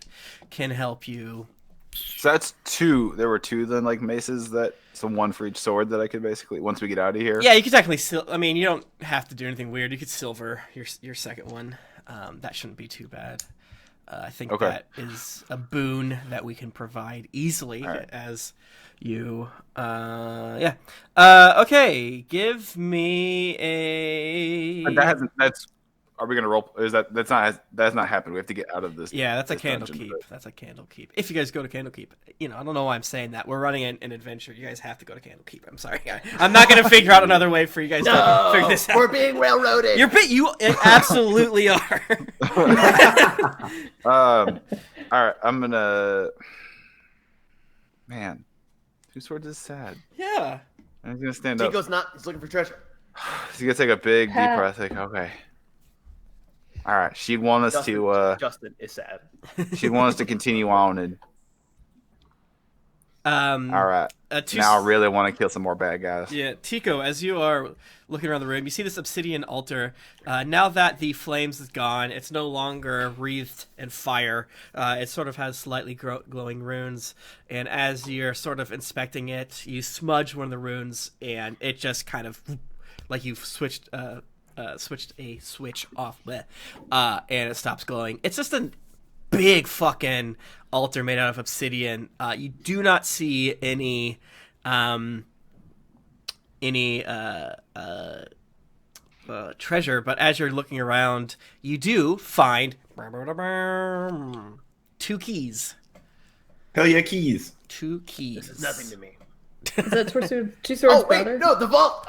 can help you So that's two. There were two then, like maces so one for each sword that I could basically once we get out of here. Yeah, you could technically I mean, you don't have to do anything weird. You could silver your second one. That shouldn't be too bad. I think that is a boon that we can provide easily as you. Yeah. Okay. Give me a. But that's. Are we gonna roll? That's not happened? We have to get out of this. Yeah, that's a this candle dungeon, keep. but- That's a candle keep. If you guys go to candle keep, I don't know why I'm saying that. We're running an adventure. You guys have to go to candle keep. I'm sorry. I'm not gonna figure out another way for you guys to figure this out. We're being railroaded. You absolutely are. All right, I'm gonna. Man, two swords is sad. Yeah. I'm gonna stand up. Tico's not. He's looking for treasure. He's gonna take a big deep breath. Like, okay. All right, she'd want us Justin is sad. she'd want us to continue on, and all right. Now I really want to kill some more bad guys. Yeah, Tico, as you are looking around the room, you see this obsidian altar. Now that the flames is gone, it's no longer wreathed in fire. It sort of has slightly glowing runes, and as you're sort of inspecting it, you smudge one of the runes, and it just kind of like you've switched a switch off, and it stops glowing. It's just a big fucking altar made out of obsidian. You do not see any treasure, but as you're looking around, you do find 2 keys. Hell yeah, keys. 2 keys. This is nothing to me. Is that two swords Oh wait, brother? no, the vault.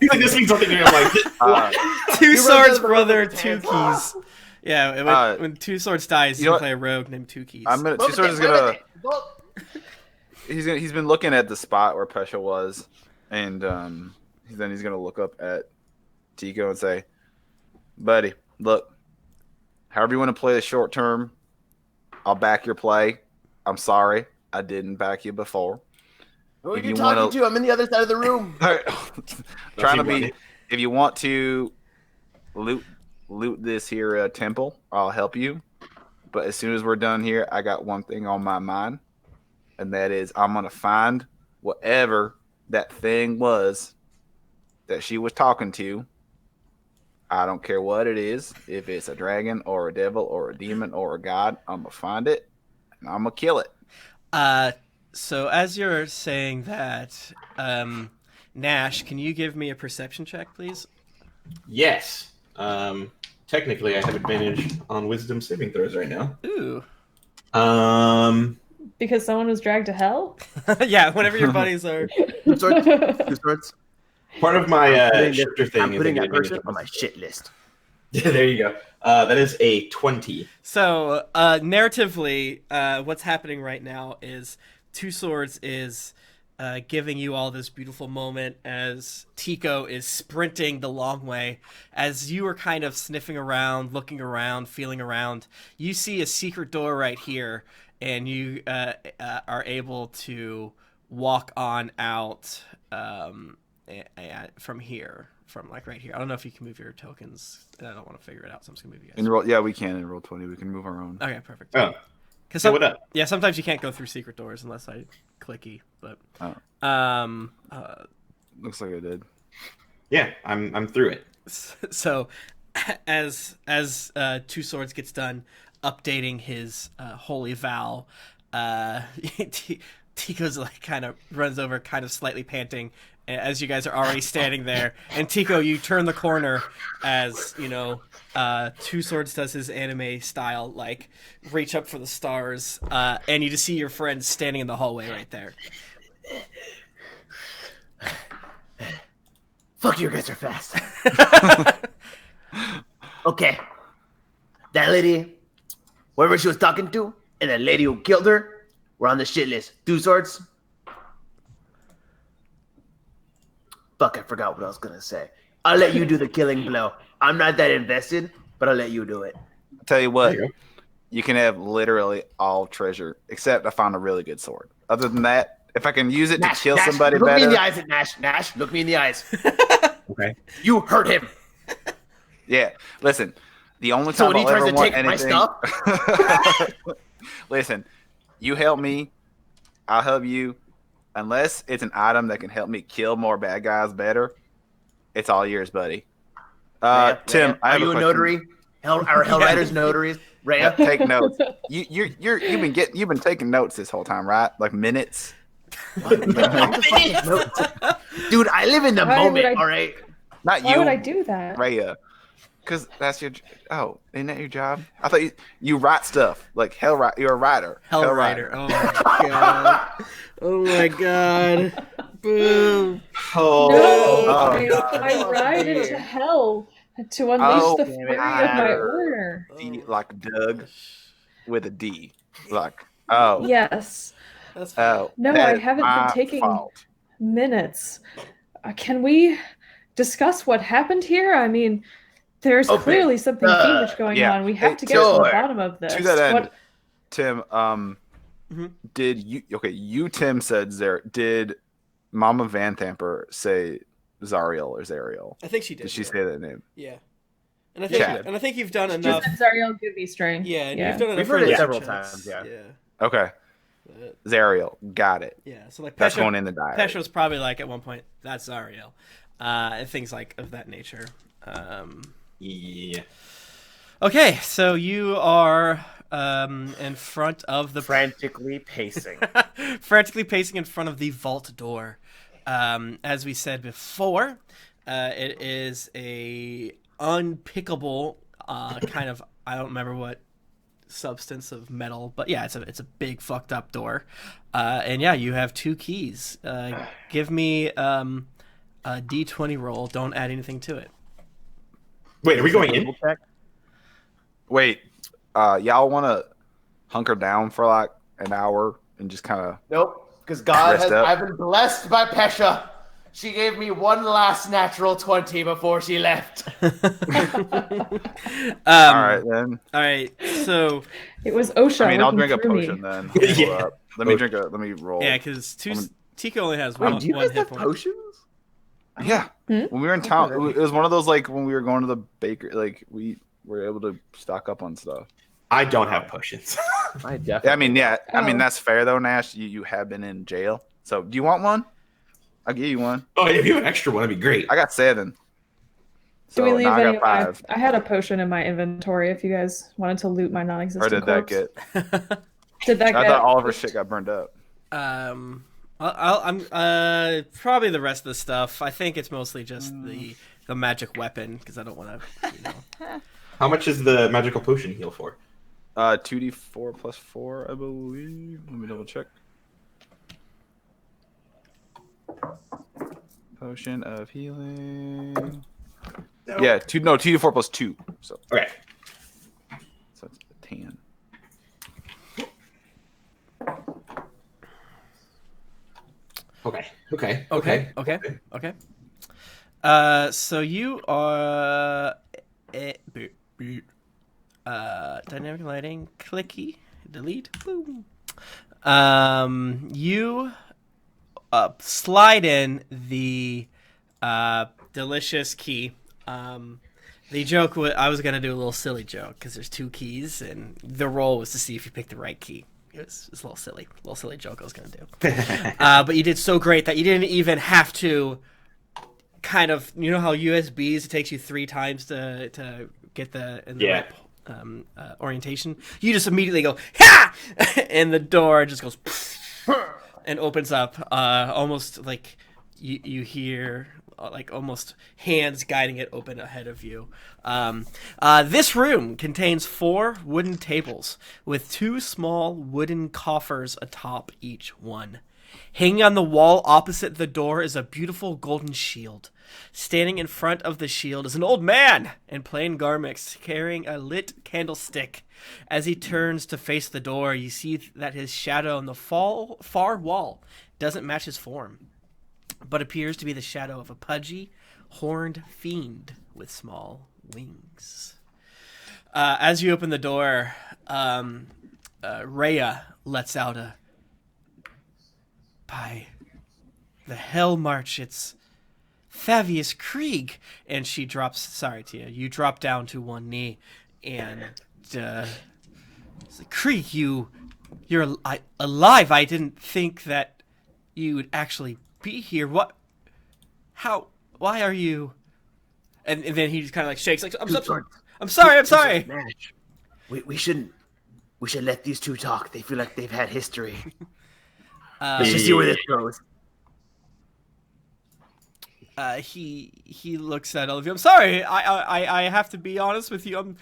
He's like, this means something to me. I'm like, Two You swords, run the brother, road with 2 hands. keys. Yeah, when Two Swords dies, you know can what? play a rogue named 2 keys. Two swords is gonna. He's been looking at the spot where Pesha was, and he's gonna look up at Tico and say, "Buddy, look, however you want to play the short term, I'll back your play. I'm sorry, I didn't back you before. Who are If you you talking wanna- to? I'm in the other side of the room. Trying to be. If you want to loot this here temple, I'll help you. But as soon as we're done here, I got one thing on my mind, and that is I'm gonna find whatever that thing was that she was talking to. I don't care what it is. If it's a dragon or a devil or a demon or a god, I'm gonna find it and I'm gonna kill it." So as you're saying that, Gnash, can you give me a perception check, please? yes. Technically, I have advantage on wisdom saving throws right now. Ooh. Because someone was dragged to hell? Yeah, whenever your buddies are... Two swords. Two swords. Part of my putting shifter thing I'm is putting I that get person advantage on my shit list. There you go. That is a 20. So, narratively, what's happening right now is Two Swords is giving you all this beautiful moment as Tico is sprinting the long way. As you are kind of sniffing around, looking around, feeling around, you see a secret door right here, and you are able to walk on out from here. From like right here. I don't know if you can move your tokens. I don't want to figure it out, so I'm just gonna move you guys. Yeah, we can in roll 20. We can move our own. Okay, perfect. Oh, Because so what up? yeah, sometimes you can't go through secret doors unless I clicky. But Looks like I did. Yeah, I'm through it. so as Two Swords gets done updating his holy vow, Tico's like kind of runs over, kind of slightly panting, as you guys are already standing there. And Tico, you turn the corner as Two Swords does his anime style, like reach up for the stars, and you just see your friend standing in the hallway right there. Fuck, you guys are fast. Okay. That lady, whoever she was talking to, and that lady who killed her, were on the shit list. Two Swords. Fuck, I forgot what I was gonna say. I'll let you do the killing blow. I'm not that invested, but I'll let you do it. I'll tell you what, There you go. you can have literally all treasure, except I found a really good sword. Other than that, if I can use it to kill somebody look me in the better, eyes at Gnash. Gnash, look me in the eyes. Okay. You hurt him. yeah. Listen, the only So time when he I'll tries ever to want take my anything. stuff, Listen, You help me, I'll help you. Unless it's an item that can help me kill more bad guys better, it's all yours, buddy. Tim, I are have you a question. notary? Are Hell Riders notaries? Yeah, Rhea? take notes. You've been taking notes this whole time, right? Like minutes. Dude, I live in the Why would moment. I- All right. Not Why you, would I do that? Rhea. Because that's your. Oh, isn't that your job? I thought you write stuff like Hell. You're a writer. Hell Rider. Oh my god. Oh my god. Boo. Oh, No, God. I ride into hell to unleash the damn it. fury of my owner. D, like Doug with a D. Like, oh. Yes. That's fine. Oh. No, that I is haven't been my taking fault. minutes. Can we discuss what happened here? I mean, there's Okay. clearly something fiendish going yeah. on. We have Hey, to get to the sure. bottom of this. To that end, What? Tim, Mhm. did you? Okay, you Tim said did Mama Van Thamper say Zariel or Zariel? I think she did. Did she yeah. say that name? Yeah. And I think Yeah. and I think you've done She enough. said Zariel give me string. Yeah, and Yeah. you've done enough. We've heard it perception several checks. times, yeah. Okay, Zariel, got it. Yeah. So like That's Pesha, going in the diary. Pesha was probably like at one point, that's Zariel. And things like of that nature. yeah. Okay, so you are in front of the Frantically pacing. frantically pacing in front of the vault door. As we said before, it is a unpickable kind of, I don't remember what substance of metal, but yeah, it's a big fucked up door. And yeah, you have 2 keys. Give me a D20 roll. Don't add anything to it. Wait, are we going in? Wait, y'all want to hunker down for like an hour and just kind of? Nope, because God Rest has. up. I've been blessed by Pesha. She gave me one last natural 20 before she left. All right then. All right, so It was Osha. I mean, I'll looking drink a through me. potion then. Yeah. Hold up. Let me roll. yeah, because Tico only has Wait, one, do you one guys hit have point. potions? Yeah. Hmm? When we were in town, it was one of those like when we were going to the bakery, like we were able to stock up on stuff. I don't have potions. I definitely. I mean, yeah. I mean, Oh. that's fair though, Nash. You have been in jail. So do you want one? I'll give you one. Oh, if you have an extra one, that'd be great. I got 7. Do So we leave now I any? got 5. I had a potion in my inventory. If you guys wanted to loot my Or non-existent did that corpse. get? Did that I get? thought all of her shit got burned up. I'm probably the rest of the stuff. I think it's mostly just the magic weapon because I don't want to. You know. How much is the magical potion heal for? 2d4 plus 4, I believe. Let me double check. Potion of healing. Yeah, 2d4 plus 2. So Okay. that's a 10. Okay. So you are dynamic lighting, clicky, delete, boom. You slide in the delicious key. The joke I was gonna do a little silly joke because there's 2 keys, and the roll was to see if you picked the right key. It's a little silly joke I was gonna do. But you did so great that you didn't even have to kind of, you know how USBs it takes you 3 times to get the Yeah. right orientation. You just immediately go ha, and the door just goes and opens up, almost like you hear like almost hands guiding it open ahead of you. This room contains 4 wooden tables with 2 small wooden coffers atop each one. Hanging on the wall opposite the door is a beautiful golden shield. Standing in front of the shield is an old man in plain garments carrying a lit candlestick. As he turns to face the door, you see that his shadow on the far wall doesn't match his form, but appears to be the shadow of a pudgy, horned fiend with small wings. As you open the door, Rhea lets out a, "By the Hell March, it's Favius Krieg," and she drops. Sorry, Tia, you drop down to one knee, and Krieg, you You're alive. I didn't think that you would actually be here. What? How? Why are you? And then he just kind of like shakes, like, I'm sorry. Gnash. We should let these two talk. They feel like they've had history. Let's just see where this goes. He looks at all of you. I'm sorry. I have to be honest with you.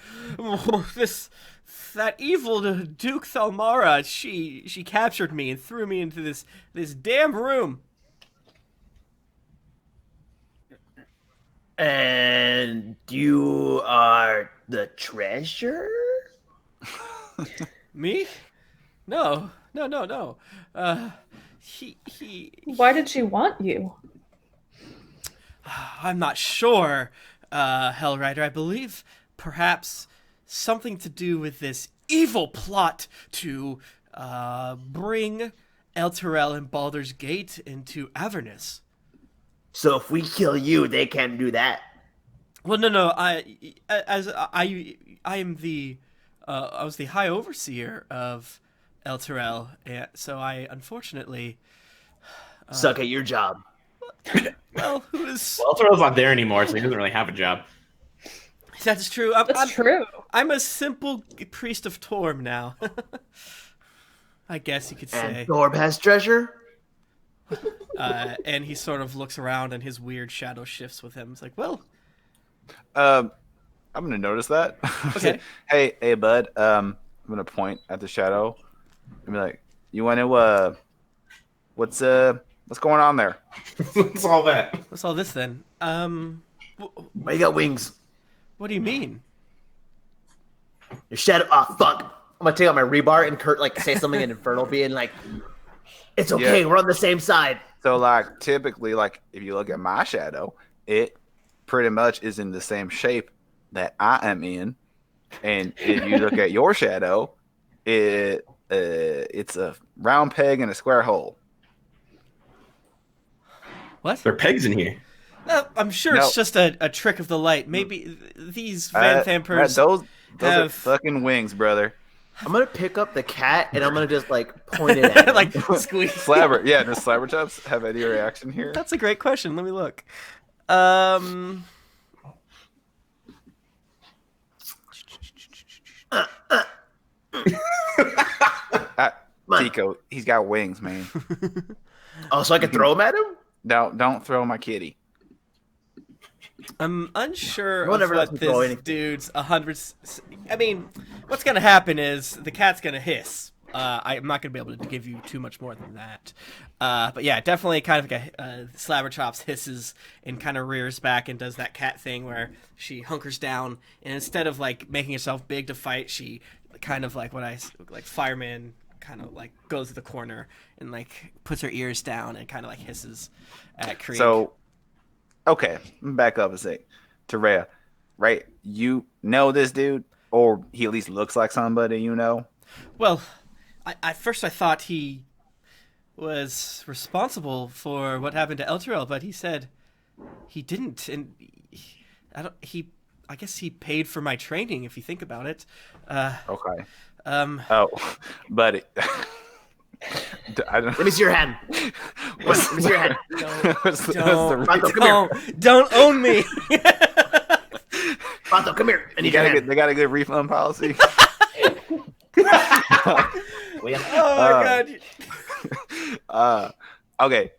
That evil Duke Thalmara. She captured me and threw me into this damn room. And you are the treasure? Me? No. He. Why did she want you? I'm not sure, Hellrider. I believe perhaps something to do with this evil plot to bring Elturel and Baldur's Gate into Avernus. So if we kill you, they can't do that. Well, no. I was the High Overseer of Elturel, and so I unfortunately suck at your job. Well, who's... Well, Elturel's not there anymore, so he doesn't really have a job. That's true. That's true. I'm a simple priest of Torm now. I guess you could say. And Torm has treasure? And he sort of looks around and his weird shadow shifts with him. It's like, well... I'm gonna notice that. Okay. hey, bud. I'm gonna point at the shadow and be like, "You want to? What's going on there?" What's all that? What's all this then? Why you got wings? What do you mean? Your shadow. Oh fuck! I'm gonna take out my rebar and Kurt say something in Infernal, being like, "It's okay. Yeah. We're on the same side." So typically, if you look at my shadow, it pretty much is in the same shape that I am in, and if you look at your shadow, it's a round peg in a square hole. What? There are pegs in here. I'm sure it's just a trick of the light. Maybe these Van Thampers those have... are fucking wings, brother. I'm gonna pick up the cat and I'm gonna just point it at him. like squeeze. Slabber, yeah. Does Slabberchops have any reaction here? That's a great question. Let me look. Tico, he's got wings, man. Oh, so I can throw him at him? Don't throw my kitty. I'm unsure Whatever of what this dude's 100... I mean, what's going to happen is the cat's going to hiss. I'm not going to be able to give you too much more than that. But yeah, definitely kind of like a Slabberchops hisses and kind of rears back and does that cat thing where she hunkers down. And instead of making herself big to fight, she kind of fireman kind of goes to the corner and puts her ears down and kind of hisses at Krieg. So, okay, back up a sec to Rhea, right? You know this dude, or he at least looks like somebody you know? Well, I first thought he was responsible for what happened to Elturel, but he said he didn't, and I guess he paid for my training if you think about it. Okay. Buddy. I don't... Let me see your hand. Let me see your hand. Don't own me. Vato, come here. They got a good refund policy. Oh my god. Okay.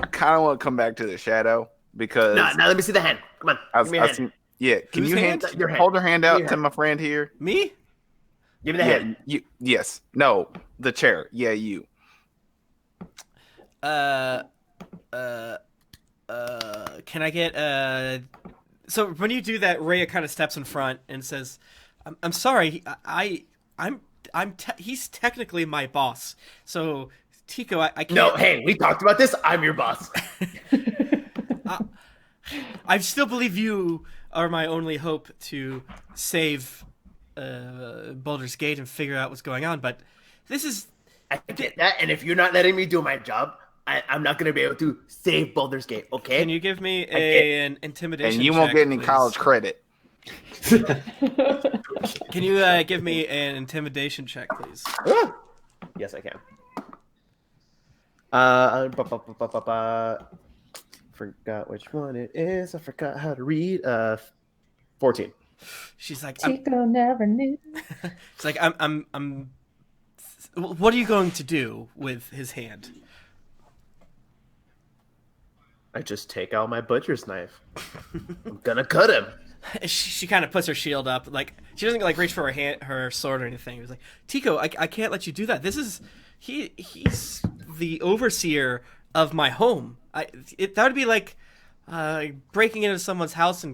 I kind of want to come back to the shadow because. No, let me see the hand. Come on. Give me a hand. Yeah, can you hold your hand out to my friend here? Me? Give me the hand. Yes. No, the chair. Yeah, you. Can I get So when you do that, Rhea kind of steps in front and says, "I'm sorry. He's technically my boss. So Tico, I can't." No, hey, we talked about this. I'm your boss. I still believe you are my only hope to save Baldur's Gate and figure out what's going on, but this is... I get that, and if you're not letting me do my job, I'm not going to be able to save Baldur's Gate, okay? Can you give me an intimidation And you won't check, get any please? college credit. Can you give me an intimidation check, please? Yes, I can. Forgot which one it is. I forgot how to read. 14. She's like, Tico never knew. it's like I'm. What are you going to do with his hand? I just take out my butcher's knife. I'm gonna cut him. She kind of puts her shield up, like she doesn't like reach for her sword or anything. It was like, Tico, I can't let you do that. This is he's the overseer of my home. That would be like breaking into someone's house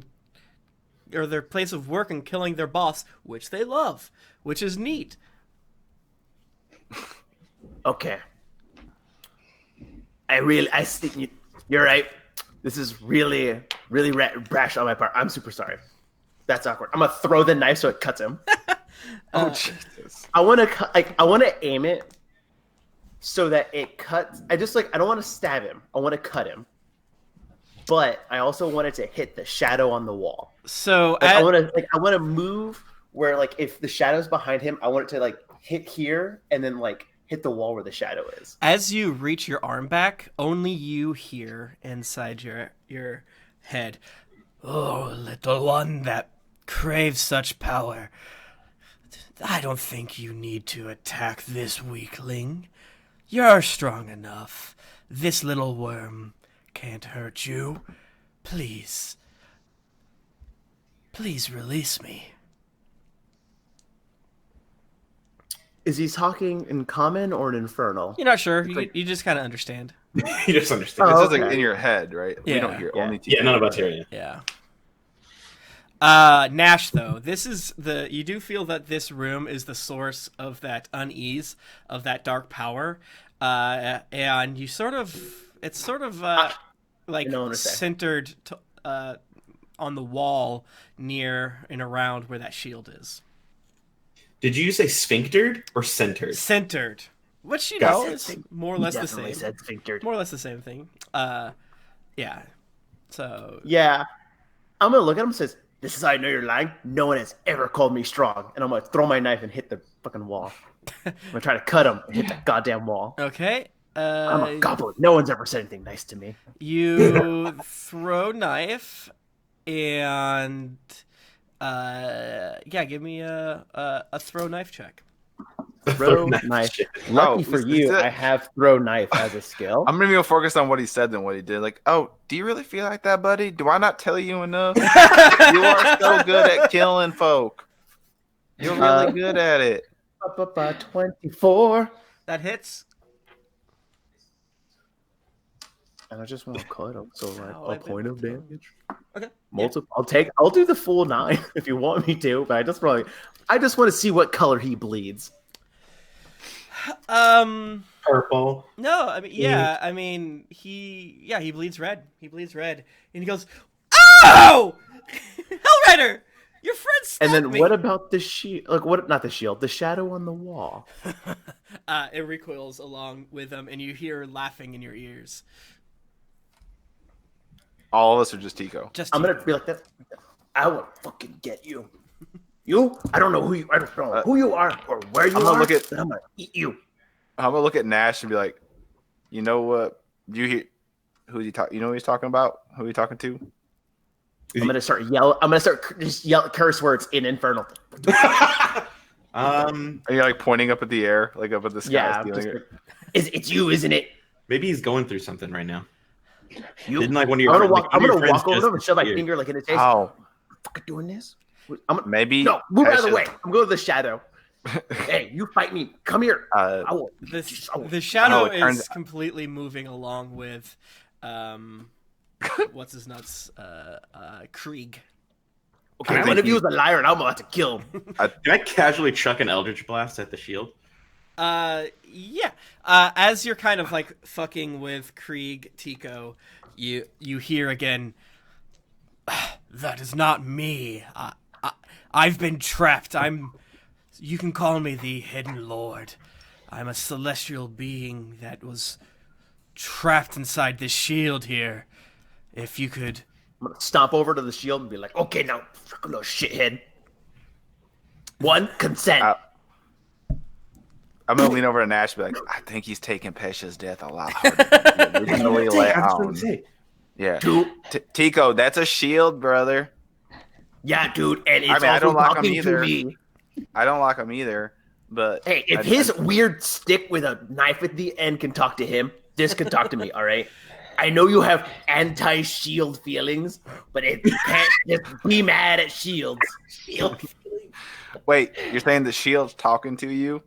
or their place of work and killing their boss, which they love, which is neat. Okay. I think you're right. This is really brash on my part. I'm super sorry. That's awkward. I'm gonna throw the knife so it cuts him. Oh Jesus! I want to aim it so that it cuts. I don't want to stab him. I want to cut him. But I also want it to hit the shadow on the wall. So I want to move where like if the shadow's behind him, I want it to like hit here and then like hit the wall where the shadow is. As you reach your arm back, only you hear inside your head, "Oh, little one that craves such power. I don't think you need to attack this weakling. You're strong enough. This little worm can't hurt you. Please release me." Is he talking in common or in infernal? You're not sure. You just kind of understand. You just understand. It's Oh, just like okay. in your head, right? We Yeah. don't hear. Yeah. Only Tico. Yeah, none of us hear you. Yeah. Gnash, though, this is you do feel that this room is the source of that unease, of that dark power, and it's sort of like know what to say. centered on the wall near and around where that shield is. Did you say sphinctered or centered? Centered, which you Got know it. is more or less the Definitely same. said sphincter. More or less the same thing. Yeah. So Yeah. I'm gonna look at him and says, "This is how I know you're lying. No one has ever called me strong." And I'm gonna throw my knife and hit the fucking wall. I'm gonna try to cut him and hit the goddamn wall. okay. I'm a goblin. No one's ever said anything nice to me. You throw knife and give me a throw knife check. Throw knife. Lucky for is you, it- I have throw knife as a skill. I'm gonna be more focused on what he said than what he did. Like, oh, do you really feel like that, buddy? Do I not tell you enough? You are so good at killing folk. You're really good at it. 24. That hits. And I just want to cut him. So like Oh, I a point of bet. damage. Okay. Multiple. I'll do the full 9 if you want me to, but I just want to see what color he bleeds. Purple. No, I mean I mean he bleeds red. He bleeds red. And he goes, "Oh! Hellrider! Your friend stabbed And then me!" what about the shield? Like what? Not the shield. The shadow on the wall. It recoils along with him, and you hear laughing in your ears. All of us are just Tico. Just I'm gonna be like that. I will fucking get you. You? I don't know who you. I don't know who you are or where you I'm gonna are. look at- but I'm gonna eat you. I'm gonna look at Gnash and be like, you know what? You hear? Who's he talking? You know who he's talking about? Who are you talking to? I'm gonna start yell. I'm gonna start just yell curse words in infernal. Are you like pointing up at the air, like up at the sky? Yeah, stealing just it? it's you, isn't it? Maybe he's going through something right now. You. Didn't like one of your I'm gonna friends- walk. like, I'm one of gonna your walk friends over to him and just shove my disappeared. finger like in his face. Oh, Fucking doing this? I'm maybe. no, move out of the Pesha- way. I'm going to the shadow. Hey, you fight me. Come here. I will. The shadow it turns- is completely moving along with what's his nuts? Krieg. Okay, I one think of you he- is a liar, and I'm about to kill him. Can I casually chuck an Eldritch Blast at the shield? Yeah. As you're kind of like fucking with Krieg, Tico, you hear again, "That is not me. I've been trapped. You can call me the Hidden Lord. I'm a celestial being that was trapped inside this shield here. If you could..." I'm gonna stomp over to the shield and be like, "Okay, now, fucking little shithead." One, consent. I'm gonna lean over to Gnash and be like, I think he's taking Pesha's death a lot harder than we originally let on. Yeah. Dude. Tico, that's a shield, brother. Yeah, dude, and it's I also don't lock him talking either. to me. I don't lock him either, but Hey, if his weird stick with a knife at the end can talk to him, this can talk to me, all right? I know you have anti-shield feelings, but it can't just be mad at shields. Shield feelings. Wait, you're saying the shield's talking to you?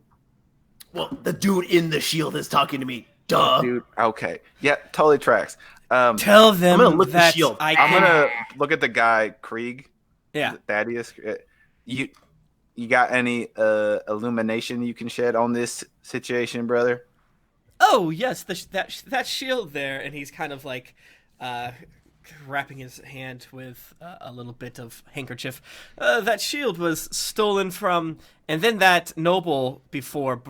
Well, the dude in the shield is talking to me. Duh. Dude, okay. Yeah, totally tracks. Tell them I'm gonna look the that shield. I I'm can... gonna look at the guy, Krieg. Yeah. Thaddeus. You got any illumination you can shed on this situation, brother? Oh yes, that shield there, and he's kind of like wrapping his hand with a little bit of handkerchief. That shield was stolen from, and then that noble before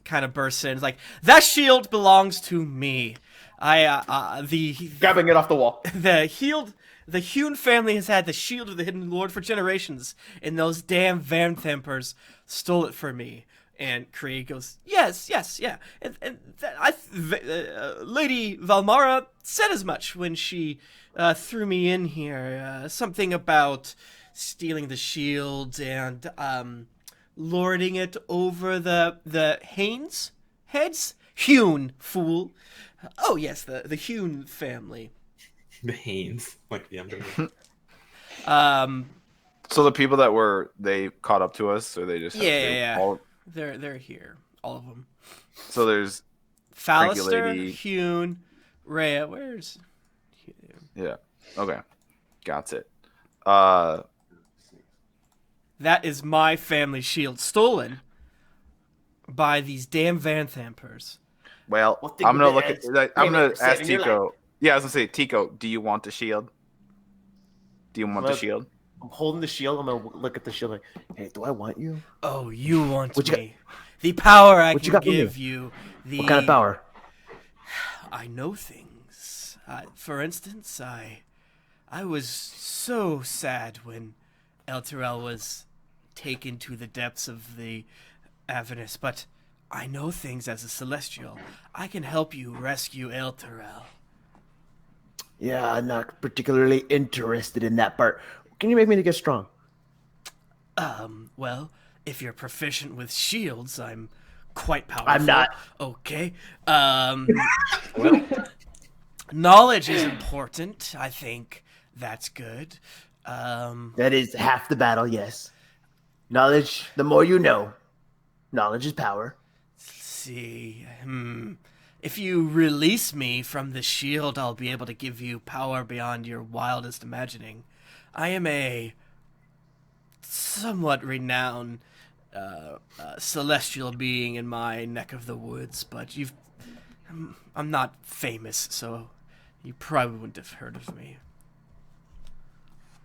kind of bursts in, like, that shield belongs to me. Grabbing it off the wall. The Hewn family has had the shield of the Hidden Lord for generations, and those damn Vanthampers stole it for me. And Krieg goes, yes, yeah. And Lady Valmara said as much when she threw me in here. Something about stealing the shield and lording it over the Haines heads? Hewn, fool. Oh, yes, the Hewn family. The Haines, like the Underwood. So the people that they caught up to us, or they just yeah. They're here, all of them. So there's Fallister, Hewn, Rhea. Where's? Yeah. Okay. Got it. That is my family shield, stolen by these damn Vanthampers. Well, I'm gonna look at. I'm gonna ask Tico. Yeah, I was gonna say, Tico, do you want the shield? Do you want the shield? I'm holding the shield. I'm gonna look at the shield like, hey, do I want you? Oh, you want me? The power I can give you. What kind of power? I know things. For instance, I was so sad when Elturel was taken to the depths of the Avernus, but I know things as a Celestial. I can help you rescue Elturel. Yeah, I'm not particularly interested in that part. Can you make me to get strong? Well, if you're proficient with shields, I'm quite powerful. I'm not. Okay. Well, knowledge is important. I think that's good. That is half the battle, yes. Knowledge, the more you know. Knowledge is power. Let's see. If you release me from the shield, I'll be able to give you power beyond your wildest imagining. I am a somewhat renowned celestial being in my neck of the woods, but I'm not famous, so you probably wouldn't have heard of me.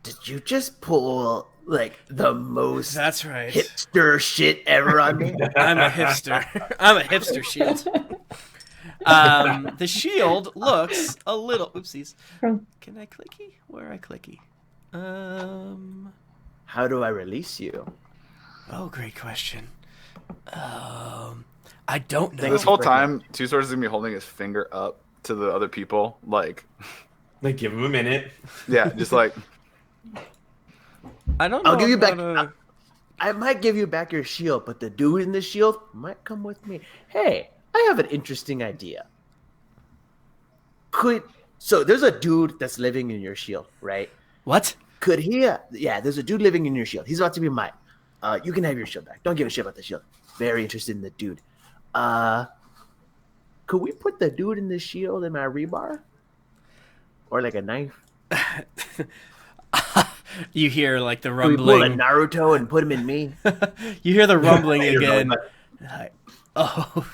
Did you just pull, like, the most That's right. hipster shit ever on me? I'm a hipster. I'm a hipster shield. The shield looks a little... Oopsies. Can I clicky? Where are I clicky? How do I release you? Oh, great question. I don't know. This whole time, Two Swords is gonna be holding his finger up to the other people, like give him a minute. Yeah, just like. I don't know. I'll give you back. I might give you back your shield, but the dude in the shield might come with me. Hey, I have an interesting idea. So there's a dude that's living in your shield, right? What? Could he? Yeah, there's a dude living in your shield. He's about to be mine. You can have your shield back. Don't give a shit about the shield. Very interested in the dude. Could we put the dude in the shield in my rebar? Or like a knife? You hear like the Could we rumbling. pull a Naruto and put him in me? You hear the rumbling again. Oh,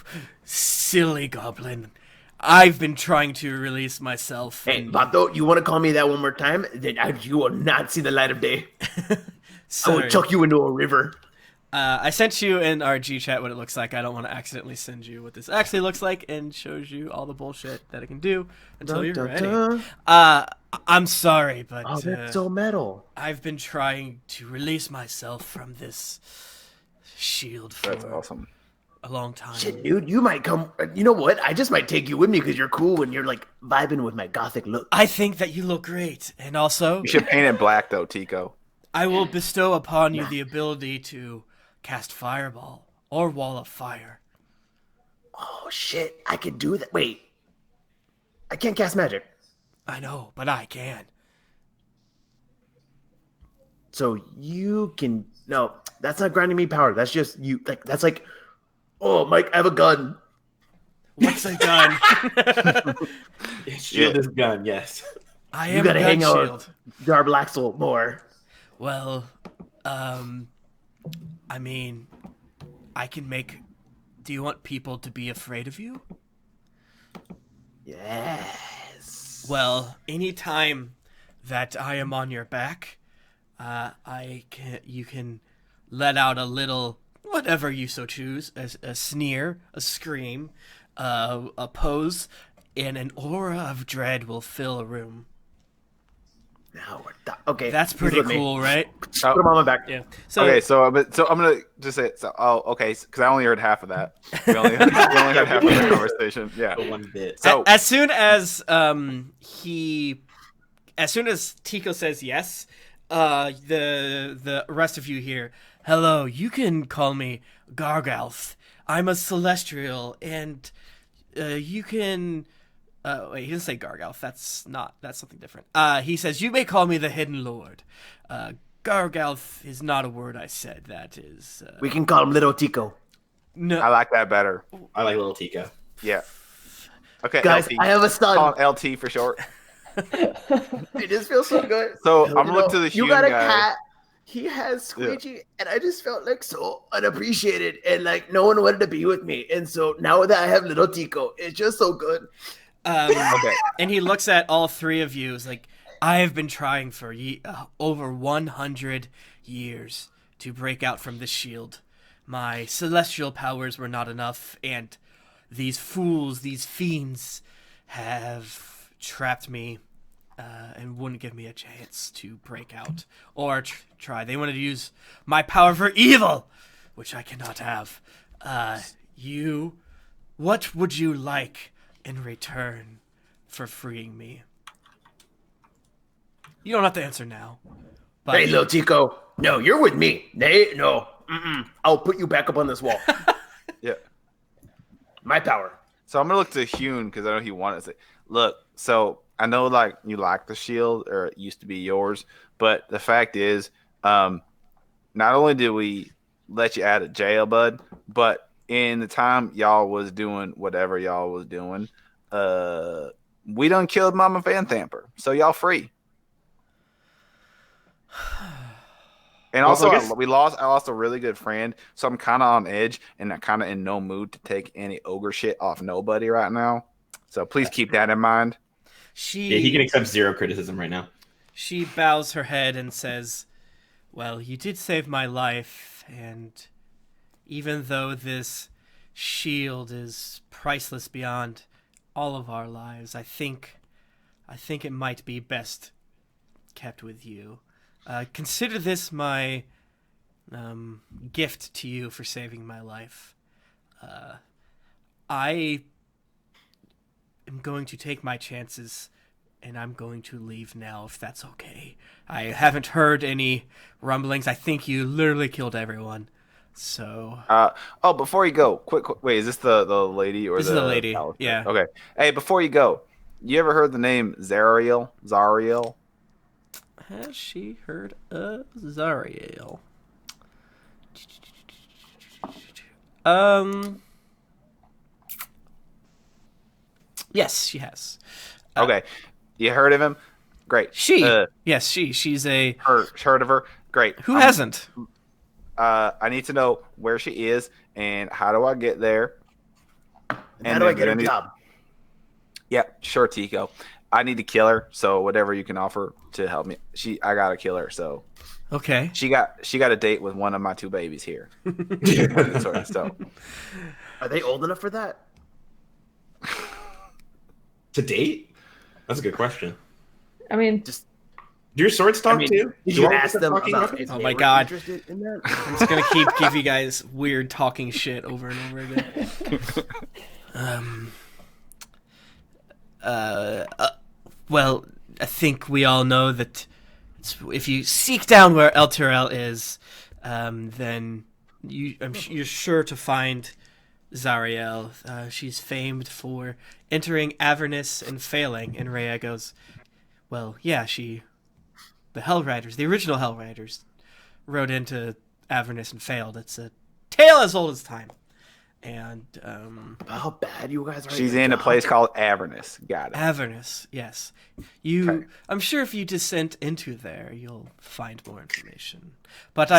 silly goblin. I've been trying to release myself. Hey, Bato, you want to call me that one more time? Then you will not see the light of day. I will chuck you into a river. I sent you in our G chat what it looks like. I don't want to accidentally send you what this actually looks like and shows you all the bullshit that it can do until you're ready. I'm sorry, but that's so metal. I've been trying to release myself from this shield for That's awesome. a long time. Shit, dude, you might come. You know what? I just might take you with me because you're cool and you're like vibing with my gothic look. I think that you look great, and also You should paint it black though, Tico. I will bestow upon you the ability to cast Fireball or Wall of Fire. Oh shit, I could do that. Wait, I can't cast magic. I know, but I can. So you can no. That's not granting me power. That's just you. Like that's like, oh, Mike, I have a gun. What's a gun? Shield is gun, yes. I You am gotta a hang gun out shield. with Darblaxel more. Well, I mean, I can make. Do you want people to be afraid of you? Yes. Well, anytime that I am on your back, you can let out a little, whatever you so choose, a sneer, a scream, a pose, and an aura of dread will fill a room. Now we're okay. That's he's pretty with me. cool, right? Put him on my back. Yeah. So, Okay, so I'm gonna just say so. Oh, okay, because I only heard half of that. We only heard half of the conversation. Yeah. The one bit. So as soon as Tico says yes, the rest of you hear, hello, you can call me Gargalth. I'm a celestial, and you can. Wait, he doesn't say Gargalth. That's something different. He says you may call me the Hidden Lord. Gargalth is not a word I said. That is. We can call him Little Tico. No. I like that better. I like Little Tico. Yeah. Okay, Guys, LT. I have a son. Call him LT for short. It just feels so good. So I'm gonna You look know, to the you human got a guy. cat. He has Squeegee, and I just felt like so unappreciated, and like no one wanted to be with me. And so now that I have Little Tico, it's just so good. Okay. And he looks at all three of you. Is like, I have been trying for over 100 years to break out from this shield. My celestial powers were not enough, and these fools, these fiends, have trapped me and wouldn't give me a chance to break out or try. They wanted to use my power for evil, which I cannot have. What would you like in return for freeing me? You don't have to answer now. But Hey, Little Tico. No, you're with me. Nay, no. I'll put you back up on this wall. Yeah. My power. So I'm gonna look to Hune because I know he wanted to say, look, so I know like you like the shield or it used to be yours, but the fact is, not only did we let you out of jail, bud, but in the time y'all was doing whatever y'all was doing, we done killed Mama Van Thamper, so y'all free. And Well, also, I guess- I lost a really good friend, so I'm kind of on edge and I'm kind of in no mood to take any ogre shit off nobody right now. So please keep that in mind. Yeah, he can accept zero criticism right now. She bows her head and says, well, you did save my life, and even though this shield is priceless beyond all of our lives, I think it might be best kept with you. Consider this my gift to you for saving my life. I am going to take my chances, and I'm going to leave now, if that's okay. I haven't heard any rumblings. I think you literally killed everyone. So Before you go, quick, wait, is this the lady or This is the lady, yeah. Okay. Hey, before you go, you ever heard the name Zariel? Zariel? has she heard of Zariel? Yes, she has. Okay. You heard of him? Great. Yes, she's a... Heard of her? Great. Who hasn't? I need to know where she is and how do I get there? How do I get a job? Yeah, sure, Tico. I need to kill her, so whatever you can offer to help me. I gotta kill her, so Okay. she got a date with one of my two babies here. Sorry, so Are they old enough for that? To date? That's a good question. I mean, Just Do your swords talk too? Did Do you all ask of them talking about weapons? if Oh they my were God. interested in that? I'm just gonna give you guys weird talking shit over and over again. Well, I think we all know that if you seek down where El Turel is, then you're sure to find Zariel. She's famed for entering Avernus and failing. And Rhea goes, well, yeah, the Hell Riders, the original Hell Riders, rode into Avernus and failed. It's a tale as old as time. And How bad you guys are. She's in a place called Avernus. Got it. Avernus, yes. I'm sure if you descend into there, you'll find more information. But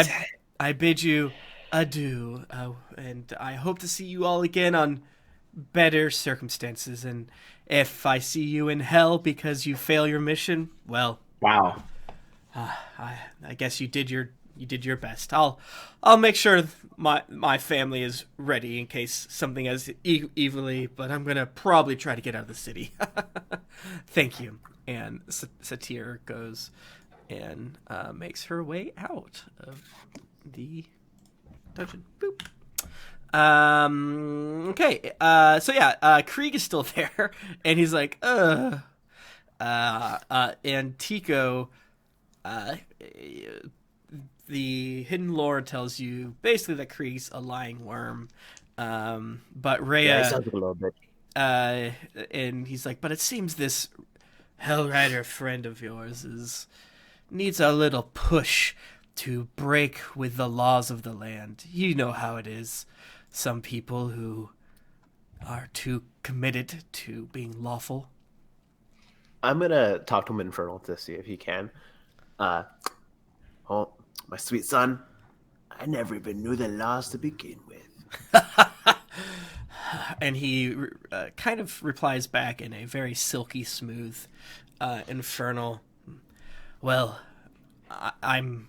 I bid you adieu, and I hope to see you all again on better circumstances. And if I see you in hell because you fail your mission, well, Wow. I guess you did your best. I'll make sure my family is ready in case something as evilly. But I'm gonna probably try to get out of the city. Thank you. And Satir goes and makes her way out of the dungeon. Boop. Okay. So yeah, Krieg is still there, and he's like, and Tico, the hidden lore tells you basically that Krieg's a lying worm. But Rhea, Yeah, he sounds like a little bit. and he's like, but it seems this Hellrider friend of yours needs a little push to break with the laws of the land. You know how it is. Some people who are too committed to being lawful. I'm gonna talk to him in Infernal to see if he can. Oh, my sweet son, I never even knew the laws to begin with. And he kind of replies back in a very silky smooth, infernal, well, I'm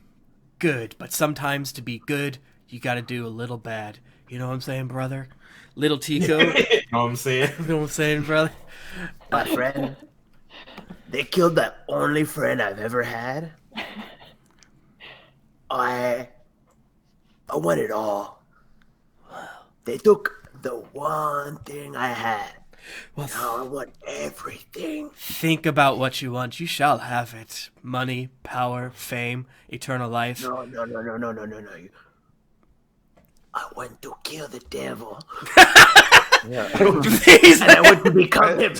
good, but sometimes to be good, you gotta do a little bad. You know what I'm saying, brother? Little Tico. You know what I'm saying? You know what I'm saying, brother? My friend, they killed the only friend I've ever had. I want it all. They took the one thing I had. Well, Now I want everything. think about what you want. You shall have it. Money, power, fame, eternal life. No. I want to kill the devil. Please. And I want to become him.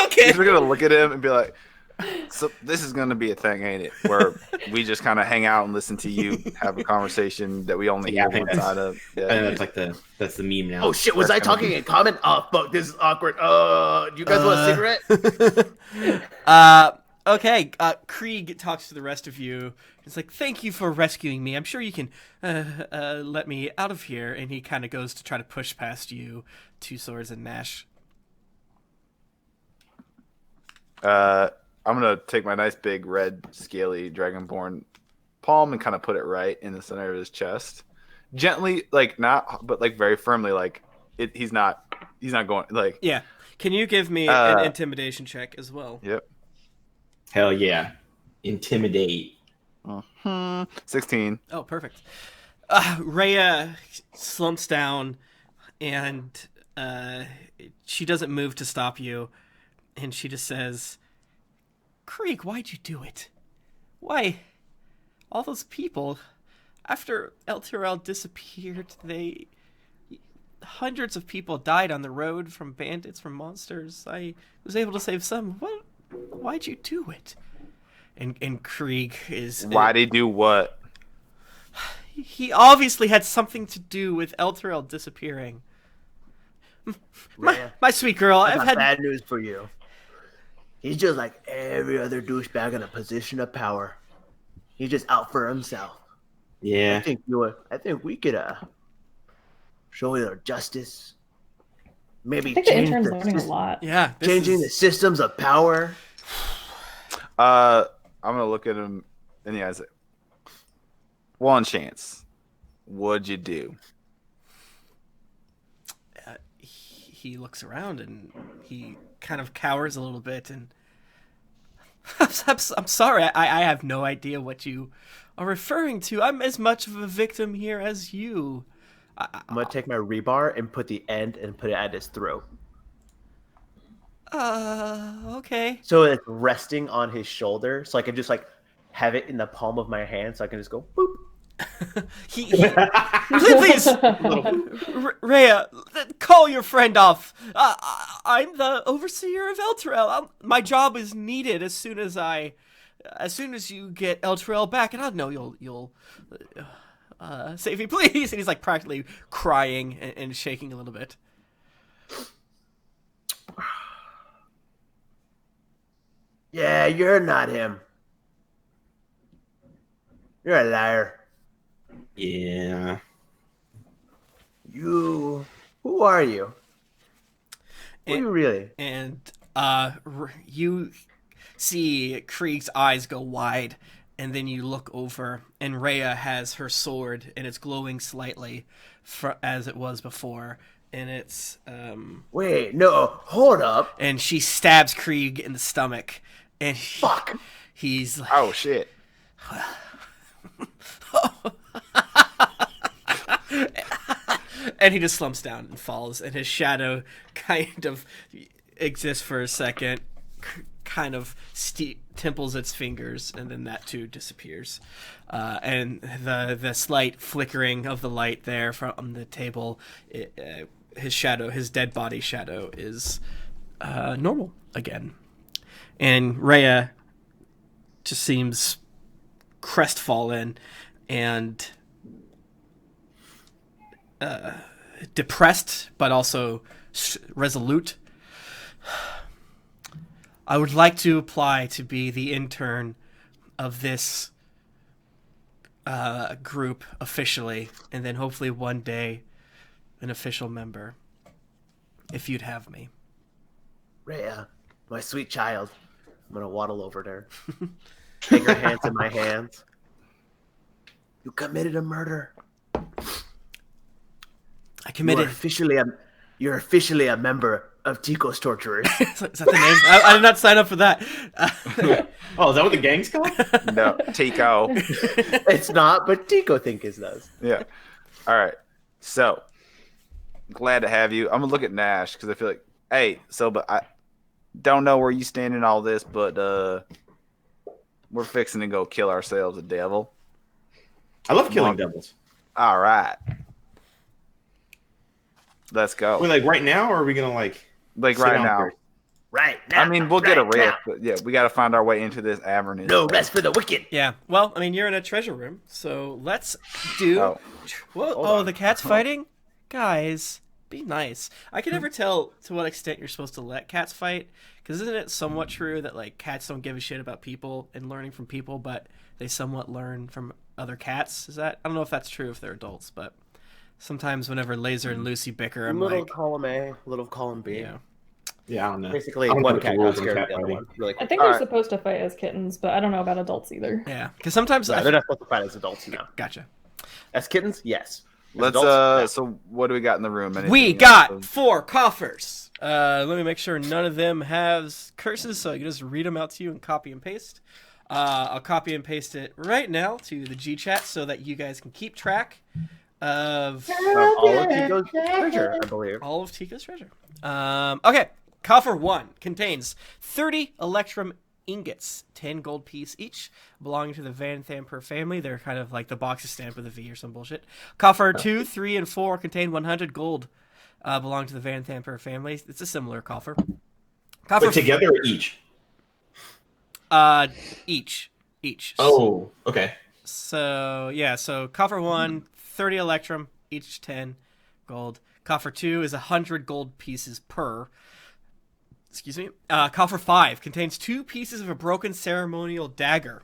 Okay. We're gonna look at him and be like, "So this is gonna be a thing, ain't it? Where we just kind of hang out and listen to you have a conversation that we only Yeah, hear I think one that's- side of." I think that's like that's the meme now. Oh shit, was I That's gonna talking be- in common? Oh fuck, this is awkward. Do you guys want a cigarette? Okay, Krieg talks to the rest of you. He's like, thank you for rescuing me. I'm sure you can let me out of here. And he kind of goes to try to push past you, Two Swords and Gnash. I'm gonna take my nice big red scaly dragonborn palm and kind of put it right in the center of his chest, gently, like not, but like very firmly, like he's not going like. Yeah. Can you give me an intimidation check as well? Yep. Hell yeah. Intimidate. 16. Oh, perfect. Rhea slumps down, and she doesn't move to stop you, and she just says, Krieg, why'd you do it? Why? All those people, after El Tyrell disappeared, hundreds of people died on the road from bandits, from monsters. I was able to save some. Why'd you do it? And Krieg is... Why'd he do what? He obviously had something to do with El Tyrell disappearing. My sweet girl, I I've got had... bad news for you. He's just like every other douchebag in a position of power. He's just out for himself. Yeah. I think we could show you justice. Maybe I think the change intern's the learning a sys- lot. Yeah, changing the systems of power. I'm gonna look at him in the eyes. One chance. What'd you do? He looks around and he kind of cowers a little bit and... I'm sorry. I have no idea what you are referring to. I'm as much of a victim here as you. I'm gonna take my rebar and put the end and put it at his throat. Okay. So it's resting on his shoulder, so I can just like have it in the palm of my hand, so I can just go boop. Please, Rhea, call your friend off. I'm the overseer of Elturel. My job is needed as soon as you get Elturel back, and I know you'll save me, please. And he's like practically crying and shaking a little bit. Yeah, you're not him. You're a liar. Yeah. Who are you? Who are you really? And you see Krieg's eyes go wide, and then you look over, and Rhea has her sword, and it's glowing slightly as it was before. And it's Wait, no, hold up. and she stabs Krieg in the stomach, and Fuck. he's like, Oh shit! and he just slumps down and falls, and his shadow kind of exists for a second, kind of temples its fingers, and then that too disappears. And the slight flickering of the light there from the table, his dead body shadow is normal again. And Rhea just seems crestfallen and depressed, but also resolute. I would like to apply to be the intern of this group officially, and then hopefully one day an official member, if you'd have me. Rhea, my sweet child. I'm gonna waddle over to her. Take her hands in my hands. You committed a murder. I committed. You're officially a member of Tico's torturers. Is that the name? I did not sign up for that. Oh, is that what the gang's called? No, Tico. It's not, but Tico think it does. Yeah. All right. So glad to have you. I'm gonna look at Gnash because I feel like, hey, but I don't know where you stand in all this, but we're fixing to go kill ourselves a devil. I love killing devils. All right. Let's go. Wait, like right now, or are we gonna Like sit right down now. first? Right now. I mean, we'll get a right rest, now. but yeah, we got to find our way into this Avernus. No rest for the wicked. Yeah. Well, I mean, you're in a treasure room, so let's do. Oh. Whoa, Hold oh, on. the cat's fighting? Guys, be nice. I can never tell to what extent you're supposed to let cats fight, because isn't it somewhat true that like cats don't give a shit about people and learning from people, but they somewhat learn from other cats? Is that? I don't know if that's true if they're adults, but sometimes whenever Laser and Lucy bicker, I'm Little like, column A, little column B. yeah. Yeah, I don't know. Basically, I don't know one what the cat rules got on scared of cat the other fighting. one. Really I quick. think All they're right. supposed to fight as kittens, but I don't know about adults either. Yeah, because sometimes No, they're not supposed to fight as adults. No. Gotcha. As kittens, yes. As Let's adults, so what do we got in the room? We Anything got else? 4 coffers. Let me make sure none of them have curses, so I can just read them out to you and copy and paste. I'll copy and paste it right now to the G chat so that you guys can keep track of all of Tico's treasure, I believe. all of Tico's treasure. Okay, coffer 1 contains 30 electrum ingots, 10 gold piece each, belonging to the Van Thamper family. They're kind of like the boxes stamped with a V or some bullshit. Coffer 2, 3, and 4 contain 100 gold, belong to the Van Thamper family. It's a similar coffer. Coffer Wait, together or each? Each. Oh, okay. So yeah, so coffer 1, 30 electrum, each 10 gold. Coffer 2 is 100 gold pieces per. Excuse me. Coffer 5 contains 2 pieces of a broken ceremonial dagger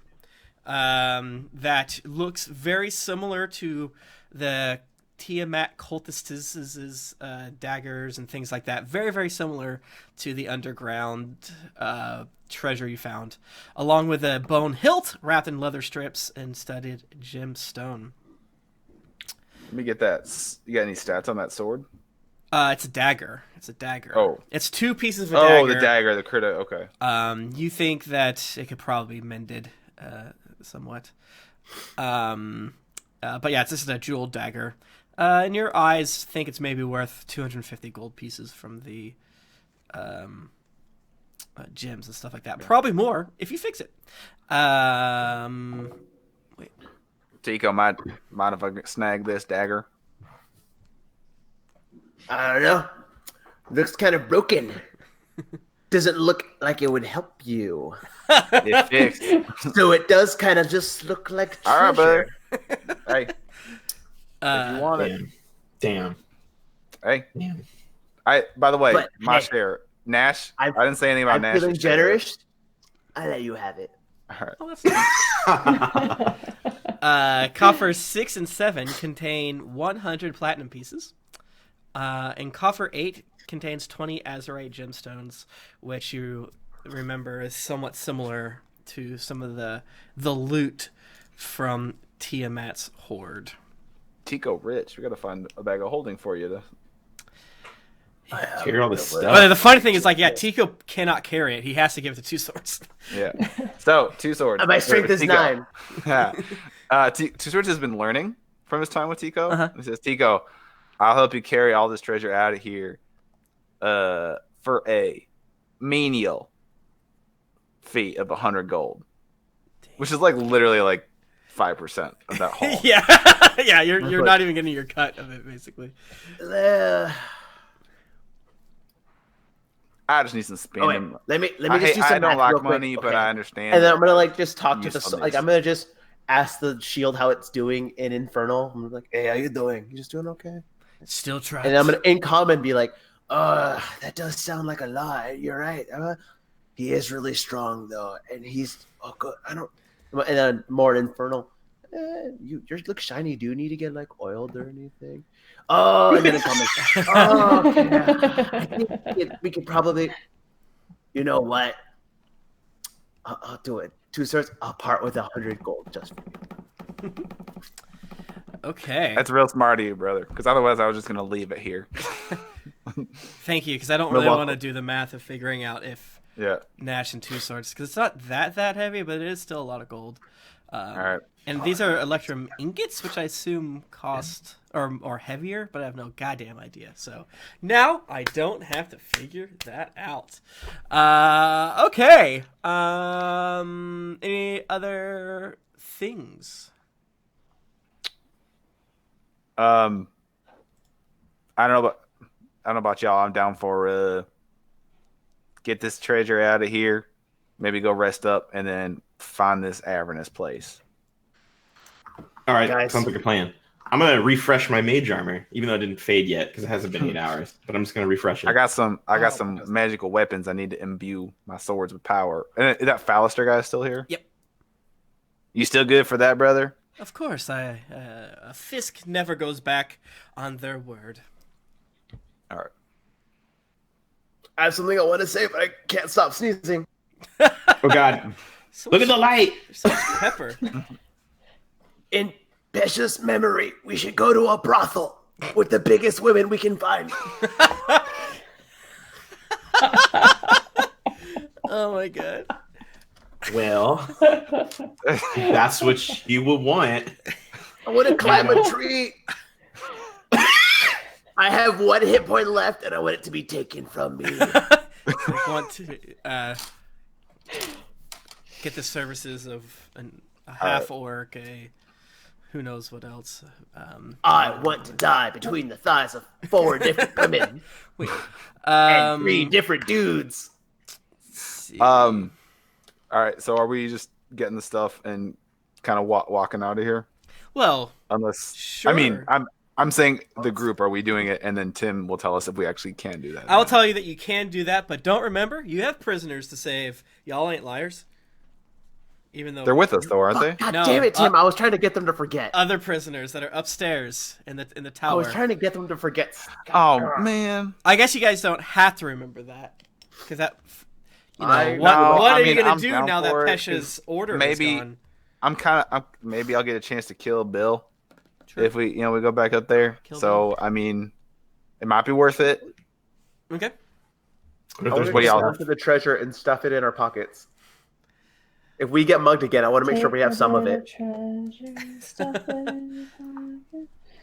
that looks very similar to the Tiamat cultists' daggers and things like that. Very, very similar to the underground treasure you found, along with a bone hilt wrapped in leather strips and studded gemstone. Let me get that. You got any stats on that sword? It's a dagger. It's a dagger. Oh. It's 2 pieces of a dagger. Oh, the dagger, the crit. Okay. You think that it could probably be mended somewhat. But yeah, it's just a jeweled dagger. And your eyes think it's maybe worth 250 gold pieces from the gems and stuff like that. Probably more if you fix it. Wait. Tico, mind if I snag this dagger? I don't know. Looks kind of broken. Doesn't look like it would help you. It fixed. So it does kind of just look like treasure. All right, brother. Hey, if you want it. Damn. Hey, Damn. By the way, But, my hey, share. Nash. I didn't say anything about I'm Nash. feeling generous. I let you have it. All right. Oh, that's nice. Coffers 6 and 7 contain 100 platinum pieces. And coffer 8 contains 20 azurite gemstones, which you remember is somewhat similar to some of the loot from Tiamat's hoard. Tico rich. We gotta find a bag of holding for you to. Carry all this stuff. But the funny thing is, like, yeah, Tico cannot carry it. He has to give it to 2 swords. Yeah. So 2 swords. And my strength is Tico. 9. Yeah. 2 swords has been learning from his time with Tico. Uh-huh. He says, Tico, I'll help you carry all this treasure out of here for a menial fee of 100 gold. Which is like literally like 5% of that haul. Yeah. Yeah, you're not even getting your cut of it, basically. I just need some spending. Oh, wait. Let me just do some I don't math real like money, quick, but okay? I understand. And then I'm gonna like just talk to Usefulness. I'm gonna just ask the shield how it's doing in Infernal. I'm like, hey, how you doing? You just doing okay? Still trying. And I'm gonna in common be like, that does sound like a lot. You're right. He is really strong though, and he's good. I don't. And then more Infernal. You look shiny. Do you need to get like oiled or anything? Oh, and then it comes. Oh, okay. I think we could probably. You know what? I'll do it. 2 swords. I'll part with 100 gold just for you. Okay. That's real smart of you, brother. Because otherwise, I was just gonna leave it here. Thank you, because I don't You're really welcome. want to do the math of figuring out if Yeah. Nash and 2 swords, because it's not that heavy, but it is still a lot of gold. All right. And these are electrum ingots, which I assume cost or heavier, but I have no goddamn idea. So now I don't have to figure that out. Okay. Any other things? I don't know about y'all. I'm down for get this treasure out of here. Maybe go rest up and then find this Avernus place. All right, Guys. sounds like a plan. I'm gonna refresh my mage armor, even though it didn't fade yet because it hasn't been 8 hours. But I'm just gonna refresh it. I got some magical weapons. I need to imbue my swords with power. And is that Fallister guy still here? Yep. You still good for that, brother? Of course, a Fisk never goes back on their word. All right. I have something I want to say, but I can't stop sneezing. Oh God! So Look at the light. so much pepper. In Pesha's memory, we should go to a brothel with the biggest women we can find. Oh my god. Well, that's what you would want. I want to climb a tree. I have 1 hit point left, and I want it to be taken from me. I want to get the services of a half orc, a who knows what else. I want to die between the thighs of 4 different women Wait, and 3 different dudes. see. All right. So are we just getting the stuff and kind of walking out of here? Well, Unless sure. I mean, I'm saying the group. Are we doing it? And then Tim will tell us if we actually can do that. I'll tell you that you can do that, but don't remember, you have prisoners to save. Y'all ain't liars. Even though They're with us though, aren't they? God No, damn it, Tim. I was trying to get them to forget. other prisoners that are upstairs in the I tower. was trying to get them to forget. Oh man. I guess you guys don't have to remember that, because that. You know, I- what no, what I are you mean, gonna I'm do down now that for it, Pesha's order maybe- is gone? Maybe I'll get a chance to kill Bill True. if we go back up there. Kill So I mean, It might be worth it. Okay. What if I want there's to What do go y'all down have? to the treasure and stuff it in our pockets. If we get mugged again, I want to make sure we have some of it.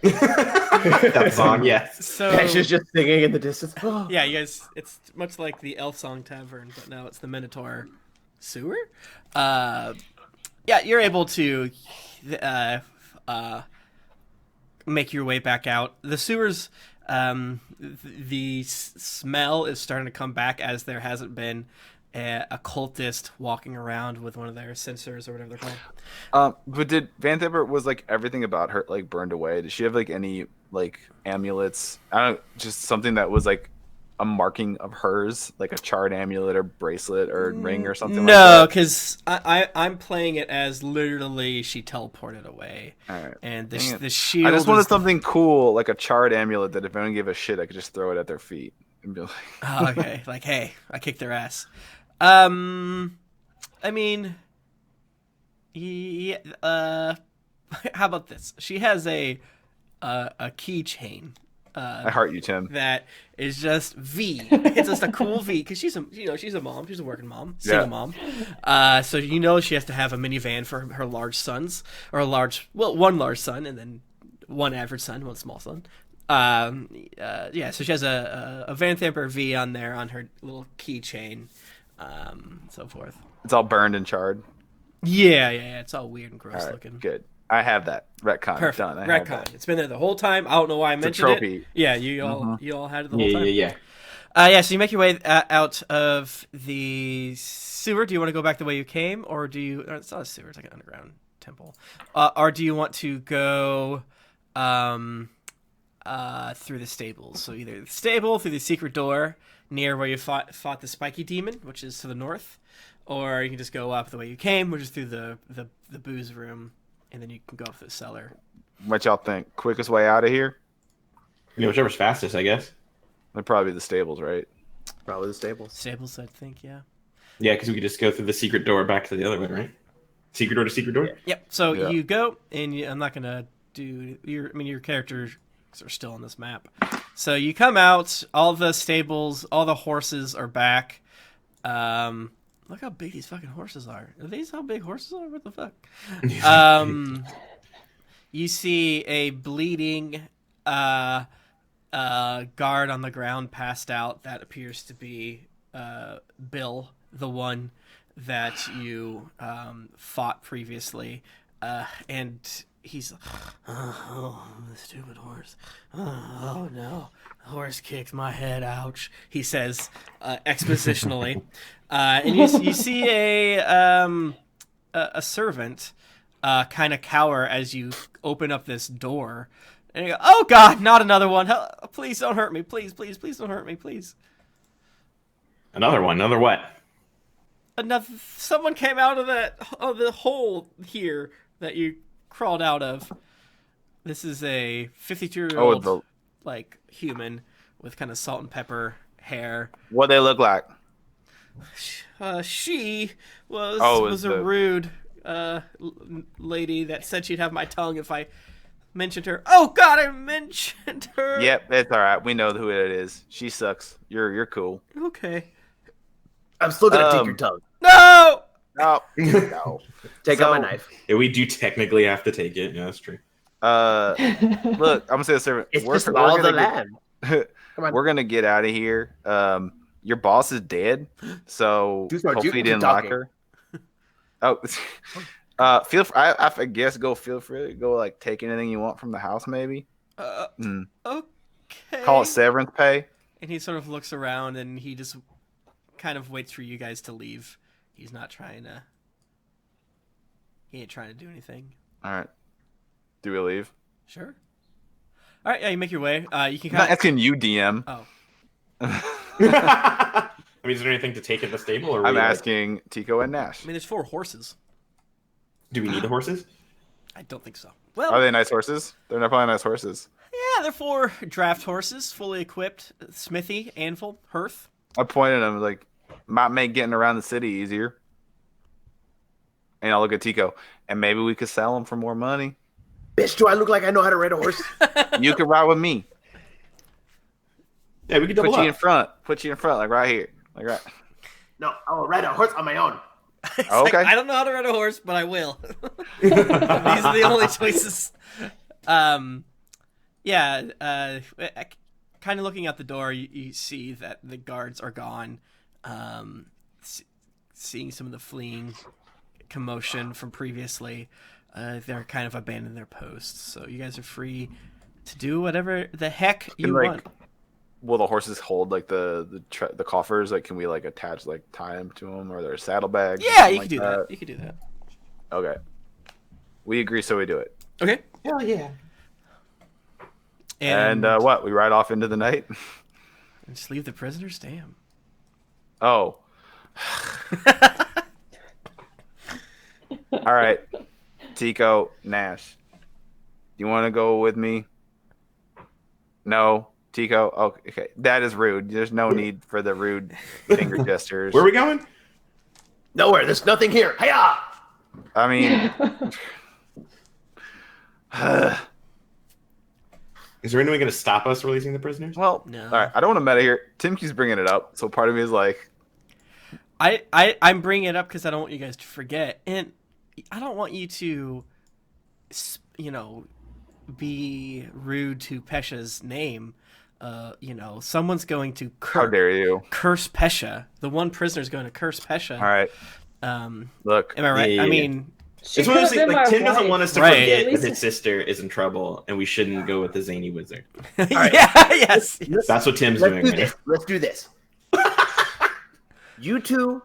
that song? Yes. So Pesh is just singing in the distance. yeah, you guys. It's much like the Elf Song Tavern, but now it's the Minotaur sewer. Yeah, you're able to make your way back out. The sewers, the smell is starting to come back as there hasn't been a cultist walking around with one of their sensors or whatever they're called. But did Van Thibert, was like everything about her like burned away? Did she have like any like amulets? I don't know, just something that was like a marking of hers, like a charred amulet or bracelet or ring or something No, like that? because I'm playing it as literally she teleported away, All right. and Dang it. the shield. I just wanted is something cool, like a charred amulet that if anyone gave a shit, I could just throw it at their feet and be like, Oh, okay, like hey, I kicked their ass. I mean, yeah. How about this? She has a keychain. I heart you, Tim. That is just V. It's just a cool V because she's a mom. She's a working mom, single mom. So she has to have a minivan for her large sons, or one large son and then one average son, one small son. So she has a Van Thamper V on there on her little keychain, so forth. It's all burned and charred. Yeah. It's all weird and gross All right, looking. good. I have that retcon. Perfect. Done. I have that. Retcon. It's been there the whole time. I don't know why I It's a mentioned trophy. it. Yeah, you all had it the whole time. Yeah. So you make your way out of the sewer. Do you want to go back the way you came, or do you? Or it's not a sewer; it's like an underground temple. Or do you want to go through the stables? So either the stable, through the secret door near where you fought the spiky demon, which is to the north, or you can just go up the way you came, which is through the booze room, and then you can go up to the cellar. What y'all think? Quickest way out of here? Whichever's fastest, I guess. It'd probably be the stables, right? Probably the stables. Stables, I think, yeah. Yeah, because we could just go through the secret door back to the other one, right? Secret door to secret door? Yep. So Yeah. you go, and I'm not gonna do your characters are still on this map. So you come out. All the stables, all the horses are back. Look how big these fucking horses are. Are these how big horses are? What the fuck? You see a bleeding guard on the ground, passed out. That appears to be Bill, the one that you fought previously, and he's oh, the stupid horse. Oh no, the horse kicked my head. Ouch, he says expositionally. And you see a servant kind of cower as you open up this door, and you go, "Oh God, not another one! Please don't hurt me! Please don't hurt me! Please." Another one. Another what? Someone came out of the hole here that you crawled out of. This is a 52-year-old like human with kind of salt and pepper hair. What they look like? She was a rude lady that said she'd have my tongue if I mentioned her. Oh God, I mentioned her. Yep, it's all right. We know who it is. She sucks. You're cool. Okay. I'm still gonna take your tongue. No. No, no. Take out my knife. Yeah, we do technically have to take it. Yeah, that's true. Look, I'm gonna say the servant. It's just law of the land. Come on. We're gonna get out of here. Your boss is dead, so Do start hopefully you keep didn't lock talking. her. Oh, I guess feel free to go like take anything you want from the house, maybe. Okay. Call it severance pay. And he sort of looks around and he just kind of waits for you guys to leave. He's not trying to. He ain't trying to do anything. All right. Do we leave? Sure. All right. Yeah, you make your way. You can I'm not kind of. asking you, DM. Oh. I mean, is there anything to take at the stable? Or I'm asking Tico and Gnash. I mean, there's 4 horses. Do we need the horses? I don't think so. Well, Are they nice horses? They're not probably nice horses. yeah, they're 4 draft horses, fully equipped. Smithy, anvil, hearth. I pointed at them like, might make getting around the city easier. And I'll look at Tico, and maybe we could sell them for more money. Bitch, do I look like I know how to ride a horse? You could ride with me. Yeah, we can double Put you in up. front. Put you in front, like right here. Like right. No, I will ride a horse on my own. It's Oh, like, okay. I don't know how to ride a horse, but I will. These are the only choices. Kind of looking out the door, you see that the guards are gone. Seeing some of the fleeing commotion from previously, they're kind of abandoned their posts. So you guys are free to do whatever the heck you want. Will the horses hold like the coffers? Like, can we like attach tie them to them, or their saddlebags? Yeah, you can do that. You can do that. Okay. We agree, so we do it. Okay. Hell yeah. And what? We ride off into the night? And just leave the prisoners? Damn. Oh. All right. Tico, Gnash. You want to go with me? No. Tico? Oh, okay. That is rude. There's no need for the rude finger gestures. Where are we going? Nowhere. There's nothing here. Hiya! I mean... Is there anyone going to stop us releasing the prisoners? Well, No. all right. I don't want to meta here. Tim keeps bringing it up, so part of me is like... I'm bringing it up because I don't want you guys to forget. And I don't want you to, be rude to Pesha's name. Someone's going to How dare you? curse Pesha. The one prisoner's going to curse Pesha. All right. Look. Am I right? Yeah. I mean, It's one of those things, like, Tim doesn't want us to Right. forget At that least- his sister is in trouble, and we shouldn't go with the zany wizard. yes. That's what Tim's Let's doing do right this. Let's do this. You two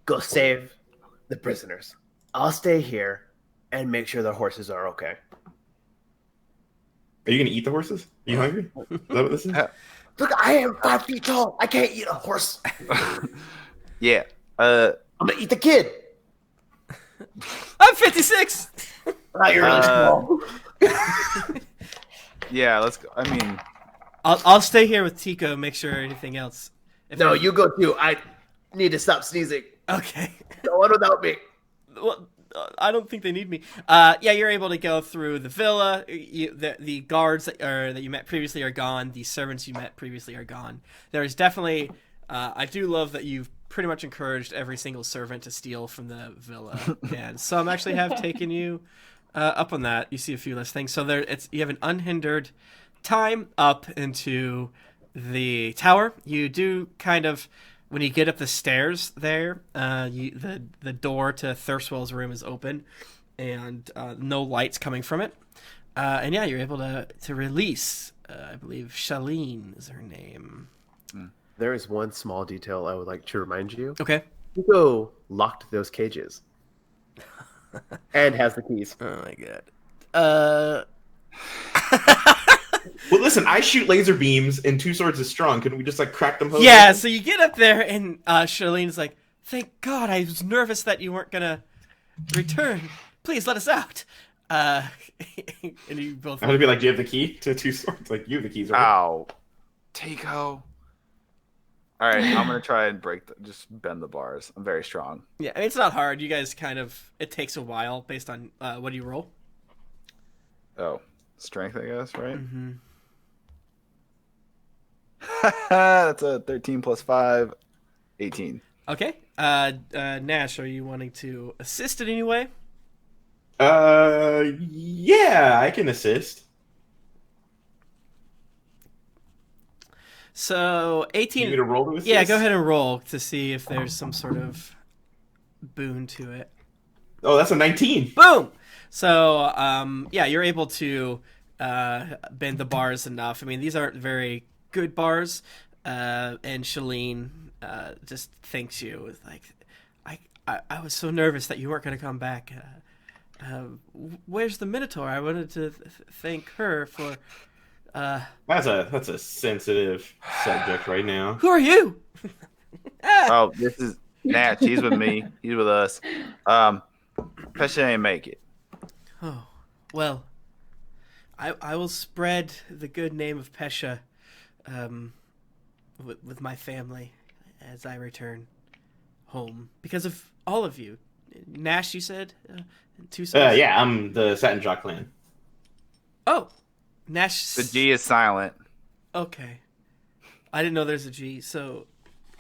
go save the prisoners. I'll stay here and make sure the horses are okay. Are you going to eat the horses? Are you hungry? Is that what this is? Look, I am 5 feet tall. I can't eat a horse. Yeah. I'm gonna eat the kid. I'm 56. You're really small. Yeah, let's go. I mean... I'll stay here with Tico. Make sure anything else. No, you go too. I need to stop sneezing. Okay. No one without me. Well, I don't think they need me. You're able to go through the villa. The guards that you met previously are gone. The servants you met previously are gone. There is definitely. I do love that you've pretty much encouraged every single servant to steal from the villa, and some actually have taken you up on that. You see a few less things. So you have an unhindered time up into the tower. You do kind of. When you get up the stairs there, the door to Thirstwell's room is open, and no lights coming from it. You're able to release, I believe, Shaleen is her name. There is one small detail I would like to remind you. Okay. Tico locked those cages. And has the keys. Oh my god. Well, listen, I shoot laser beams, and 2 swords is strong. Couldn't we just, crack them open? Yeah, so you get up there, and Shaleen's like, thank God, I was nervous that you weren't going to return. Please let us out. And you both... I would be like, do you have the key to 2 swords? Like, you have the keys, right? Ow. Tico. All right, I'm going to try and just bend the bars. I'm very strong. Yeah, I mean, it's not hard. You guys it takes a while based on, what do you roll? Oh, strength, I guess, right? Mm-hmm. That's a 13 plus 5, 18. Okay. Gnash, are you wanting to assist in any way? Yeah, I can assist. So, 18... You need to roll to assist? Yeah, go ahead and roll to see if there's some sort of boon to it. Oh, that's a 19. Boom! So, you're able to bend the bars enough. I mean, these aren't very good bars, and Shaleen just thanks you with I was so nervous that you weren't going to come back. Where's the Minotaur? I wanted to thank her for. That's a sensitive subject right now. Who are you? Oh, this is Natch. He's with me. He's with us. Pesha ain't make it. Oh, well, I will spread the good name of Pesha with my family as I return home because of all of you. Gnash, you said? 2 sons? Yeah, I'm the Satin Jaw clan. Oh, Gnash. The G is silent. Okay. I didn't know there's a G. So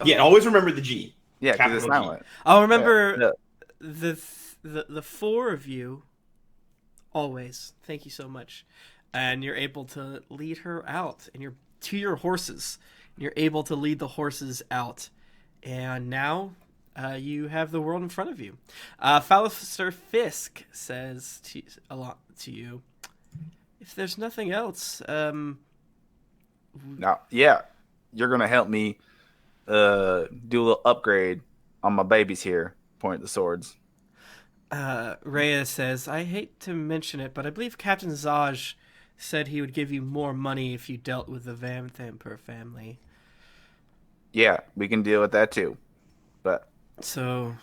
Yeah, always remember the G. Yeah, because it's Capital G. silent. I'll remember Yeah. the four of you. Always, thank you so much, and you're able to lead her out, and you're to your horses. You're able to lead the horses out, and now you have the world in front of you. Fallister Fisk says a lot to you. If there's nothing else, Now, yeah, you're gonna help me do a little upgrade on my babies here. Point at the swords. Rhea says, I hate to mention it, but I believe Captain Zaj said he would give you more money if you dealt with the Van Thamper family. Yeah, we can deal with that too. But So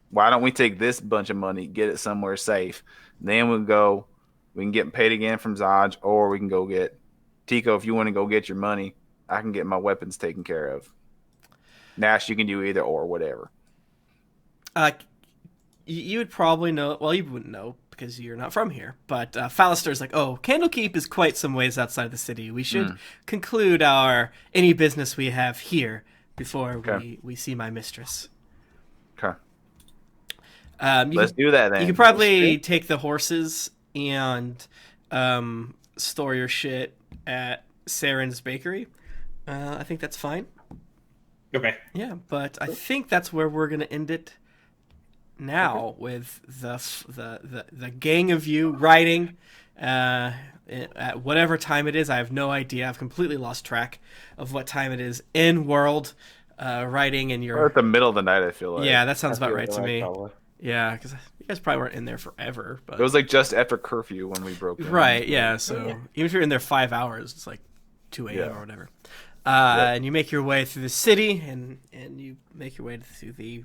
why don't we take this bunch of money, get it somewhere safe, then we can get paid again from Zaj, or we can go get Tico. If you want to go get your money, I can get my weapons taken care of. Gnash, you can do either or, whatever. you would probably know. Well, you wouldn't know because you're not from here. But Fallister's like, oh, Candlekeep is quite some ways outside of the city. We should conclude any business we have here before we see my mistress. Okay. Let's do that then. You could probably take the horses and store your shit at Saren's Bakery. I think that's fine. Okay. Yeah, but I think that's where we're gonna end it now with the gang of you riding at whatever time it is. I have no idea. I've completely lost track of what time it is in world riding in your. Or at the middle of the night, I feel like. Yeah, that sounds about right to me. Probably. Yeah, because you guys probably weren't in there forever. But It was like just after curfew when we broke in. right, yeah. So even if you're in there 5 hours, it's like 2 a.m. or whatever. And you make your way through the city, and you make your way through the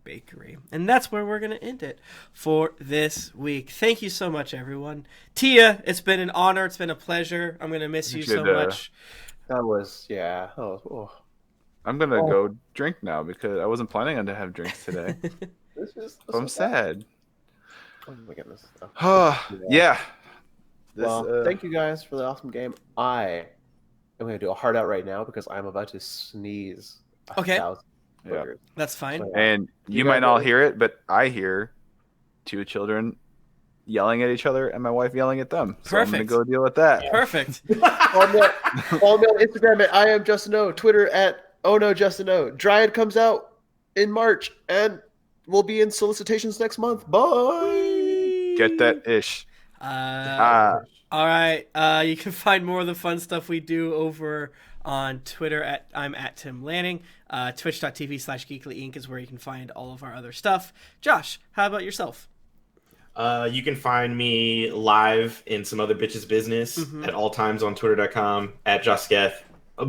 bakery. And that's where we're going to end it for this week. Thank you so much, everyone. Tia, it's been an honor. It's been a pleasure. I'm going to miss you so much. That was, yeah. Oh. I'm going to go drink now because I wasn't planning on to have drinks today. I'm sad. Oh my goodness. Yeah. Well, thank you guys for the awesome game. I am going to do a hard out right now because I'm about to sneeze. Okay. 1,000 Yeah. boogers. That's fine. So, And you might not hear it, but I hear two children yelling at each other and my wife yelling at them. So Perfect. I'm going to go deal with that. Perfect. Follow me on Instagram at I am Justin O, Twitter at Oh No Justin O. Dryad comes out in March and we'll be in solicitations next month. Bye. Get that ish. All right. You can find more of the fun stuff we do over on Twitter I'm at Tim Lanning. Twitch.tv/GeeklyInc is where you can find all of our other stuff. Josh, how about yourself? You can find me live in some other bitches' business at all times on Twitter.com at JustGeth.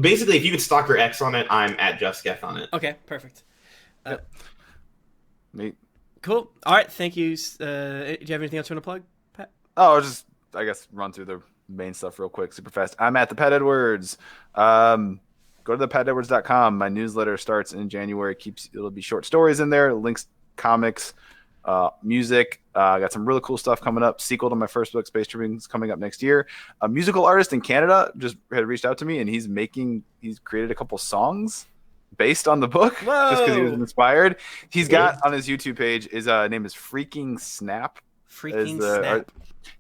Basically, if you could stalk your ex on it, I'm at JustGeth on it. Okay, perfect. Neat. Cool. All right, thank you. Do you have anything else you want to plug, Pat? Oh, just, I guess, run through the main stuff real quick, super fast. I'm at the Pat Edwards. Go to thepatedwards.com. My newsletter starts in January. It'll be short stories in there, links, comics, music. I got some really cool stuff coming up. Sequel to my first book, Space Tripping, is coming up next year. A musical artist in Canada just had reached out to me, and he's created a couple songs based on the book. Whoa. Just because he was inspired. He's got on his YouTube page, his name is Freaking Snap. Snap.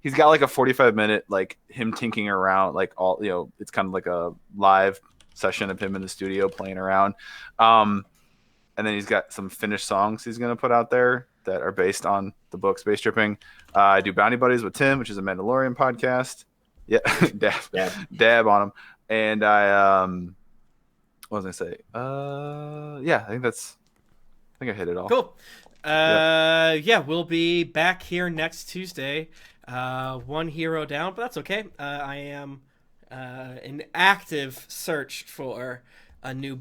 He's got like a 45-minute like him tinkering around, like all, it's kind of like a live session of him in the studio playing around. And then he's got some finished songs he's going to put out there that are based on the book Space Tripping. I do Bounty Buddies with Tim, which is a Mandalorian podcast. Yeah, dab on him. And I what was I say? Yeah, I think I hit it all. Cool. Yeah, we'll be back here next Tuesday. One hero down, but that's okay. I am in active search for a new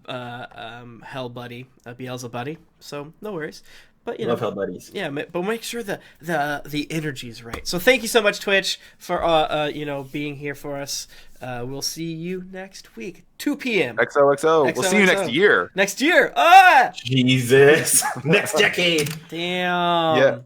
Hell Buddy, a Beelzebub buddy. So no worries. But Love Hell Buddies. Yeah, but make sure the energy is right. So thank you so much, Twitch, for being here for us. We'll see you next week, 2 p.m. XOXO. We'll see you next year. Next year. Jesus. Next decade. Damn. Yeah.